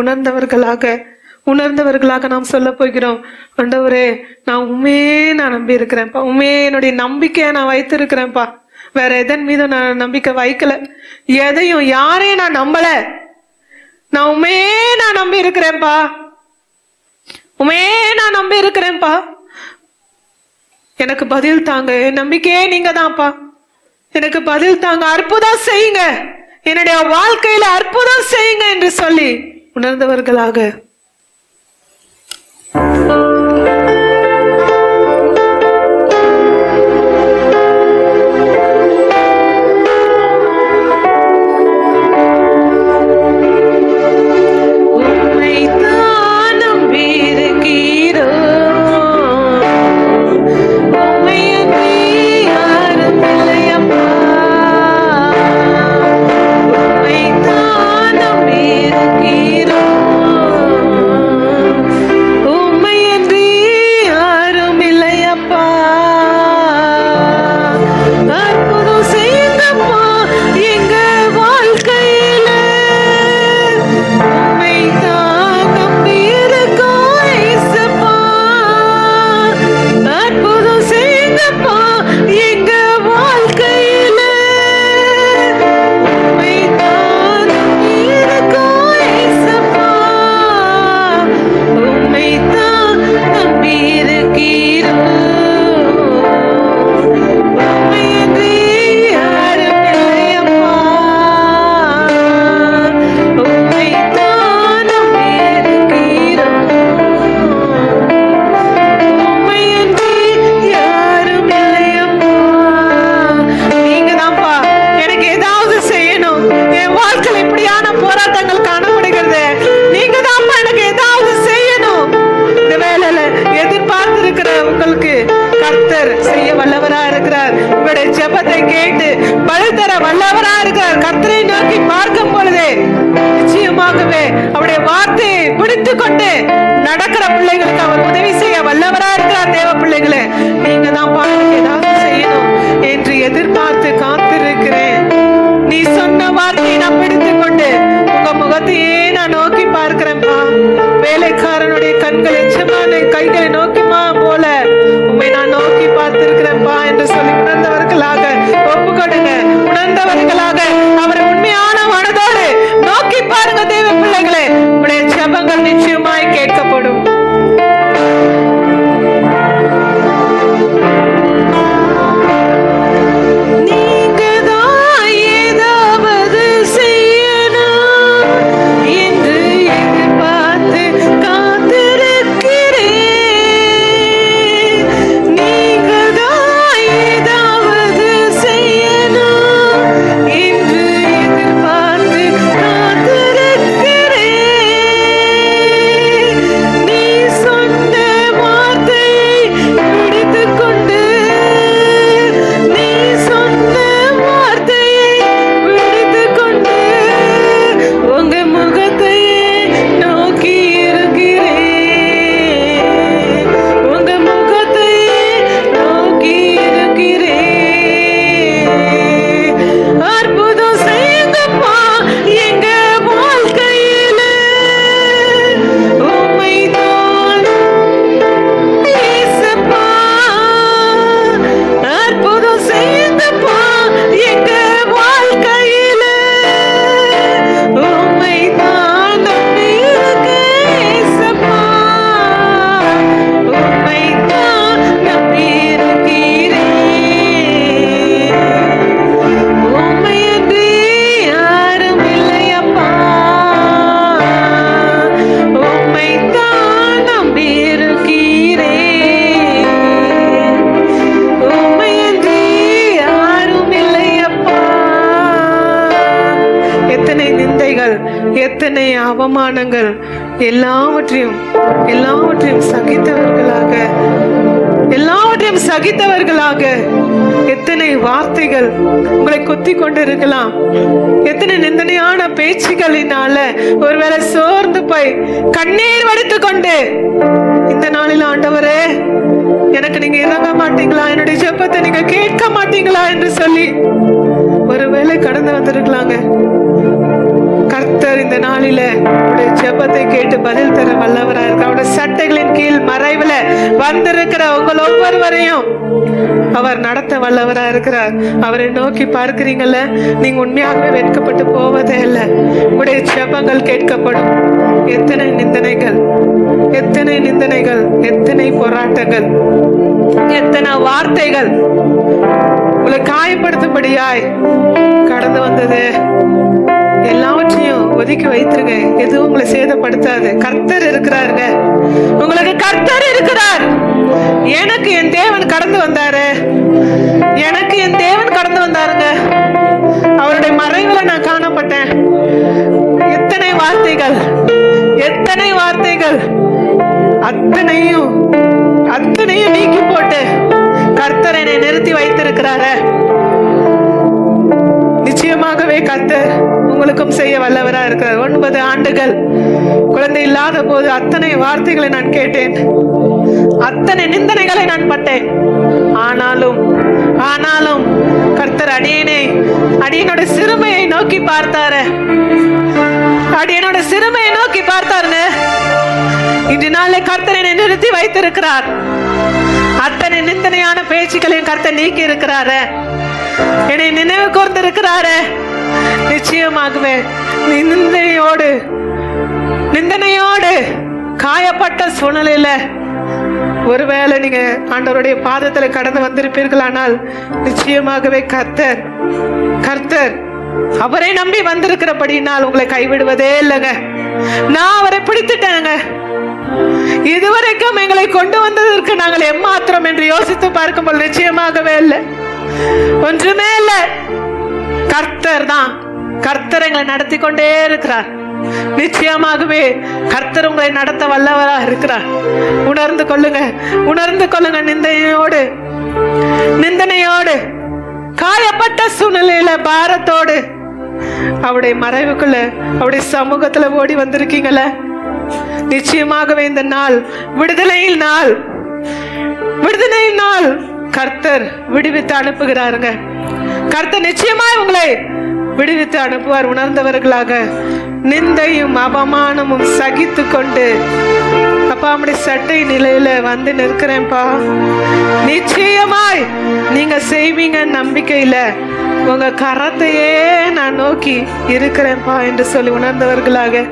உணர்ந்தவர்களாக நாம் சொல்ல போகிறோம். ஆண்டவரே நான் உண்மையே நான் நம்பி இருக்கிறேன்ப்பா, உண்மையே என்னுடைய நம்பிக்கையை நான் வைத்திருக்கிறேன்ப்பா, வேற எதன் மீதும் நான் நம்பிக்கை வைக்கல, எதையும் யாரையும் நான் நம்பல, நான் உண்மையே நான் நம்பி இருக்கிறேன்ப்பா, உண்மையே நான் நம்பி இருக்கிறேன்ப்பா, எனக்கு பதில் தாங்க, என் நம்பிக்கையே நீங்க தான்ப்பா, எனக்கு பதில் தாங்க, அற்புதம் செய்யுங்க, என்னுடைய வாழ்க்கையில அற்புதம் செய்யுங்க என்று சொல்லி உணர்ந்தவர்களாக நடக்கிற பிள்ளைகளுக்கு அவர் உதவி செய்ய வல்லவரா இருக்கிறார். தேவ பிள்ளைகளே, நீங்க தான் பாருங்க ஏதாவது செய்யணும் என்று எதிர்பார்த்து காத்திருக்கிறேன். நீ சொன்ன வார்த்தையை நான் பிடித்துக் கொண்டு உங்க முகத்தையே நான் நோக்கி பார்க்கிறேன்ப்பா. வேலைக்காரனுடைய கண்கள் எச்சமான கைகளை நோக்கிமா போல உண்மை நான் நோக்கி பார்த்திருக்கிறேன்ப்பா என்று சொல்லி உணர்ந்தவர்களாக ஒப்பு கொடுங்க. உணர்ந்தவர்களாக அவரை உண்மையான மனதோடு நோக்கி பாருங்க. தேவ பிள்ளைகளே, உடைய ஜெபங்கள் நிச்சயமாய் கேட்கப்படும். எத்தனை அவமானங்கள் எல்லாவற்றையும் சகித்தவர்களாக எல்லாவற்றையும் சகித்தவர்களாக. எத்தனை வார்த்தைகள் உங்களை குத்தி கொண்டு இருக்கலாம், எத்தனை நிந்தனையான பேச்சுகளினால ஒருவேளை சோர்ந்து போய் கண்ணீர் வடித்து கொண்டு இந்த நாளில் ஆண்டவரே எனக்கு நீங்க இறங்க மாட்டீங்களா, என்னுடைய ஜெபத்தை நீங்க கேட்க மாட்டீங்களா என்று சொல்லி ஒருவேளை கடந்து வந்திருக்கலாங்க. கர்த்தர் இந்த நாளில உடைய ஜெபத்தை கேட்டு பதில் தர வல்லவராக இருக்க. அவருடைய சட்டைகளின் கீழ் மறைவுல வந்திருக்கிற உங்கள் ஒவ்வொருவரையும் அவர் நடத்த வல்லவரா இருக்கிறார். அவரை நோக்கி பார்க்கிறீங்கல்ல, நீங்க உண்மையாகவே வெட்கப்பட்டு போவதே இல்லை. உடைய ஜெபங்கள் கேட்கப்படும். எத்தனை நிந்தனைகள், எத்தனை நிந்தனைகள், எத்தனை போராட்டங்கள், எத்தனை வார்த்தைகள் உங்களை காயப்படுத்தும்படியாய் கடந்து வந்தது. எல்லாவற்றையும் ஒதுக்கி வைத்துருங்க. எதுவும் உங்களை சேதப்படுத்தாது. கர்த்தர் இருக்கிறாருங்க, உங்களுக்கு கர்த்தர் இருக்கிறார். எனக்கு என் தேவன் கடந்து வந்தாரு, எனக்கு என் தேவன் கடந்து வந்தாருங்க. அவருடைய மறைவுல நான் காணப்பட்டேன். எத்தனை வார்த்தைகள், எத்தனை வார்த்தைகள், அத்தனையும் நீக்கி போட்டு கர்த்தர் என்னை நிறுத்தி வைத்திருக்கிறாரு. நிச்சயமாகவே கர்த்தர் உங்களுக்கும் செய்ய வல்லவரா இருக்கிறார். 9 ஆண்டுகள் குழந்தை இல்லாத போது அத்தனை வார்த்தைகளை நான் கேட்டேன், அத்தனை நிந்தனைகளை நான் பட்டேன். ஆனாலும் கர்த்தர் அடியனோட சிறுமையை நோக்கி பார்த்தாரு, அடியனோட சிறுமையை நோக்கி பார்த்தாருங்க. இன்று நாளை கர்த்தர் என்னை நிறுத்தி வைத்திருக்கிறார். அத்தனை நிந்தனையான பேச்சுக்களையும் கர்த்தர் நீக்கி இருக்கிறாரு, என்னை நினைவு கூர்ந்திருக்கிறாரு. நிச்சயமாகவே நிந்தனையோடு காயப்பட்ட சூழ்நிலையில ஒருவேளை நீங்க ஆண்டவருடைய பாதத்துல கடந்து வந்திருப்பீர்களானால் நிச்சயமாகவே கர்த்தர் அவரை நம்பி வந்திருக்கிறபடினால் உங்களை கைவிடுவதே இல்லைங்க. நான் அவரை பிடித்துட்டேங்க. இதுவரைக்கும் எங்களை கொண்டு வந்ததற்கு நாங்கள் எம்மாத்திரம் என்று யோசித்து பார்க்கும்போது நிச்சயமாகவே இல்லை, ஒன்றுமே இல்லை. கர்த்தர் தான், கர்த்தர் எங்களை நடத்தி கொண்டே இருக்கிறார். நிச்சயமாகவே கர்த்தர் உங்களை நடத்த வல்லவராக இருக்கிறார். உணர்ந்து கொள்ளுங்க. நிந்தனையோடு காயப்பட்ட சூழ்நிலையில பாரத்தோடு அவருடைய மறைவுக்குள்ள, அவருடைய சமூகத்துல ஓடி வந்திருக்கீங்கள. நிச்சயமாகவே இந்த நாள் விடுதலையின் நாள் கர்த்தர் விடுவித்து அனுப்புகிறாருங்க. கர்த்தர் நிச்சயமாய் உங்களை விடுவித்து அனுப்புவார். உணர்ந்தவர்களாக நிந்தையும் அவமானமும் சகித்து கொண்டு, அப்பா நம்முடைய சட்டை நிலையில வந்து நிற்கிறேன்ப்பா, நிச்சயமாய் நீங்க செய்வீங்க நம்பிக்கையில உங்க கரத்தையே நான் நோக்கி இருக்கிறேன்ப்பா என்று சொல்லி உணர்ந்தவர்களாக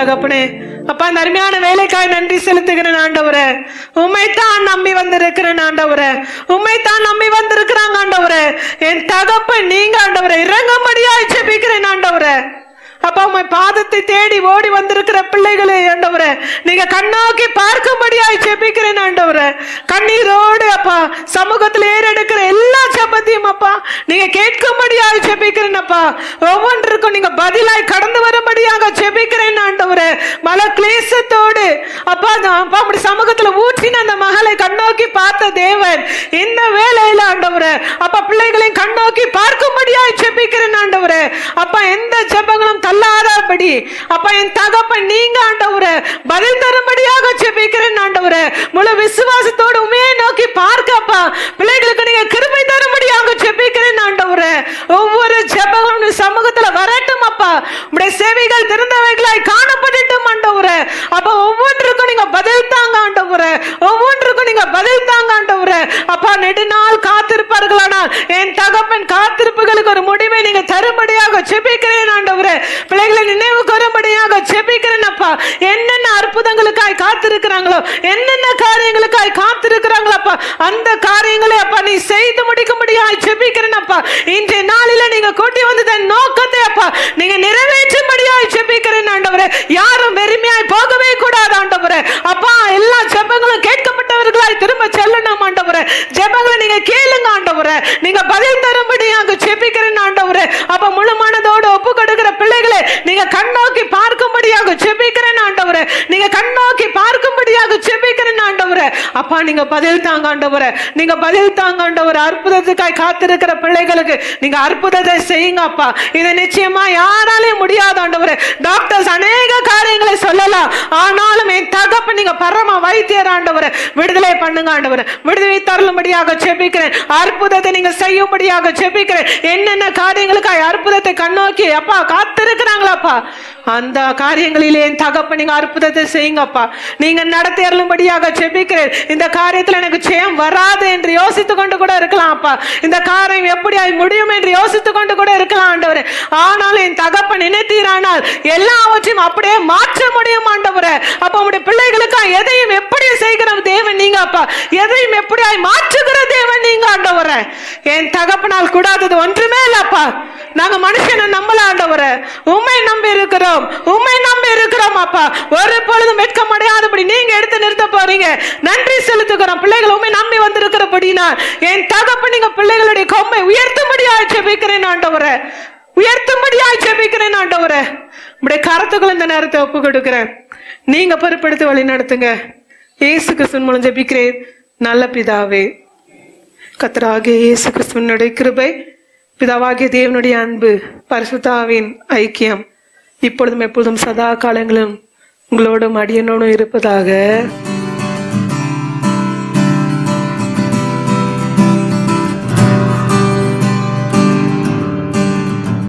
தகப்பனே. அப்பா, அந்த அருமையான வேலைக்காய் நன்றி செலுத்துகிறேன் ஆண்டவரே. உம்மைத்தான் நம்பி வந்திருக்கிறேன் ஆண்டவரே. உம்மைத்தான் நம்பி வந்திருக்கிறாங்க ஆண்டவரே. என் தகப்பன் நீங்க ஆண்டவரே இறங்கும்படியாய் ஜெபிக்கிறேன் ஆண்டவரே. அப்பா, உம்மை பாதத்தை தேடி ஓடி வந்திருக்கிற பிள்ளைகளே ஆண்டவரே, நீங்க கண்ணோக்கி பார்க்கும்படியாய் ஜெபிக்கிறேன் ஆண்டவரே. கண்ணீரோடு அப்பா சமூகத்தில் ஏறெடுக்கிற எல்லா ஜெபத்தையும் அப்பா நீங்க கேட்கும்படியாய் ஜெபிக்கிறேன் அப்பா. ஒவ்வொன்றுக்கும் நீங்க பதிலாய் கடந்து வரும்படியாக ஜெபிக்கிறேன் ஆண்டவரே. மல கிளேசத்தோடு அப்பா அப்படி சமூகத்துல ஊற்றின அந்த மகளை கண்ணோக்கி பார்த்த தேவன் இந்த வேலையில ஆண்டவரே அப்பா பிள்ளைகளையும் கண்ணோக்கி பார்க்கும்படியாய் ஜெபிக்கிறேன் ஆண்டவரே. அப்பா, எந்த ஜெபங்களும் தள்ளாதபடி அப்பா என் தகப்பன் நீங்க ஆண்டவரே பதில் தரும்படியாக ஜெபிக்கிறேன் ஆண்டவரே. முழு விசுவாசத்தோடு உண்மையை நோக்கி பார்க்க அப்பா பிள்ளைகளுக்கு நீங்க கிருபை தரும்படியாக ஜெபிக்கிறேன் ஆண்டவரே. ஒவ்வொரு ஜெபங்களும் சமூகத்துல வரட்டும் அப்பா. உடைய சேவைகள் திறந்தவைகளாய் காணப்படட்டும் ஆண்டவரே. அப்ப ஒவ்வொன்றுக்கும் நீங்க பதில் தாங்க ஆண்டவரே. ஒவ்வொன்றுக்கும் நீங்க பதில் தாங்க ஆண்டவரே. அப்பா, நெடுநாள் காத்திருப்பார்களானால் என் தகப்பன் காத்திருப்புகளுக்கு ஒரு முடிவை நீங்க தரும்படியாக ஜெபிக்கிறேன் ஆண்டவரே. பிள்ளைகளை நினைவு கூறும்படியாக ஜெபிக்கிறேன் அப்பா. என்னென்ன அற்புதங்களுக்காய் காத்திருக்கிறாங்களோ, என்னென்ன காரியங்களுக்காய் காத்திருக்கிறாங்களோ அப்பா, அந்த காரியங்களை அப்பா நீ செய்து முடிக்கும்படியாய் ஜெபிக்கிறேன் அப்பா. இன்றைய நாளில நீங்க கூட்டி வந்த நோக்கத்தை அப்பா நீங்க நிறைவேற்றும்படியாய் ஜெபிக்கிறேன் ஆண்டவரே. யாரும் வெறுமையாய் போகவே கூடாது ஆண்டவரே. அப்பா, எல்லா ஜெபங்களும் கேட்கப்பட்டவர்களாய் திரும்ப செல்லணும் ஆண்டவரே. ஜெபங்களை நீங்க கேளுங்க ஆண்டவரே. நீங்க பதில் தரும்படியாக ஜெபிக்கிறேன் ஆண்டவரே. அப்ப முழு மனதோடு ஒப்பு கொடுக்கிற பிள்ளைகளை நீங்க கண்ணோக்கி பார்க்கும்படியாக ஜெபிக்கிறேன் ஆண்டவரே. நீங்க கண்ணோக்கி பார்க்கும்படியாக ஜெபிக்கிறேன் ஆண்டவரே. அப்பா, நீங்க பதில் தாங்க ஆண்டவரே. நீங்க பதில் தாங்க ஆண்டவரே. அற்புதத்துக்காய் காத்திருக்கிற பிள்ளைகளுக்கு நீங்க அற்புதத்தை செய்யுங்க அப்பா. இதை நிச்சயமா யாராலையும் முடியாது ஆண்டவரே. டாக்டர்ஸ் அநேக காரியங்களை சொல்லலாம், ஆனாலும் என் தகப்பன் நீங்க பரம வைத்தியர் ஆண்டவரே. விடுதலை பண்ணுங்க ஆண்டவரே. விடுதலை தரும்படியாக ஜெபிக்கிறேன். அற்புதத்தை நீங்க செய்யும்படியாக ஜெபிக்கிறேன். என்னென்ன காரியங்களுக்காய் அற்புதத்தை கண்ணோக்கி அப்பா காத்திருக்கிறாங்களாப்பா அந்த காரியங்களிலே என் தகப்பன் நீங்க அற்புதத்தை செய்யுங்கப்பா. நீங்க நடத்தி அருளும்படியாக ஜெபிக்கிறேன். இந்த காரியத்துல எனக்கு ஜெயம் வராது என்று யோசித்துக் கொண்டு கூட இருக்கலாம் அப்பா. இந்த காரியம் எப்படி முடியும் என்று யோசித்துக் கொண்டு கூட இருக்கலாம் ஆண்டவரே. ஆனால் என் தகப்பன் நினைத்தீரானால் எல்லாவற்றையும் அப்படியே மாற்ற முடியும் ஆண்டவரே. அப்ப உங்களுடைய பிள்ளைகளுக்கு எதையும் எப்படி செய்கிற தேவன் நீங்க அப்பா. எதையும் எப்படியாய் மாற்றுகிற தேவன் நீங்க ஆண்டவரே. என் தகப்பனால் கூடாதது ஒன்றுமே இல்லப்பா. நாங்க மனுஷனை நம்பல ஆண்டவரே. உம்மை நம்பி இருக்கிறோம். உம்மை நம்பி இருக்கிறோம் அப்பா. ஒரு பொழுதும் வெட்கம் அடையாதபடி நீங்க எடுத்து நிறுத்த போறீங்க. நன்றி செலுத்துகிறோம். பிள்ளைகள் உம்மை நம்பி வந்திருக்கிறபடினா என் தகப்பன் நீங்க பிள்ளைகளுடைய கொம்பை உயர்த்தும்படியாய் ஜெபிக்கிறேன் ஆண்டவரே. உயர்த்தும்படியாய் ஜெபிக்கிறேன் ஆண்டவரே. உம்முடைய கரத்துக்குள்ள இந்த நேரத்தை ஒப்பு கொடுக்கிறேன். நீங்க பொறுப்பெடுத்து வழி நடத்துங்க. இயேசு கிறிஸ்துவின் மூலம் ஜெபிக்கிறேன் நல்ல பிதாவே. கர்த்தராகிய இயேசு கிறிஸ்துவினுடைய கிருபை, பிதாவாகிய தேவனுடைய அன்பு, பரிசுத்த ஆவியின் ஐக்கியம் இப்பொழுதும் எப்பொழுதும் சதா காலங்களும் உங்களோடும் அடியனோடும் இருப்பதாக.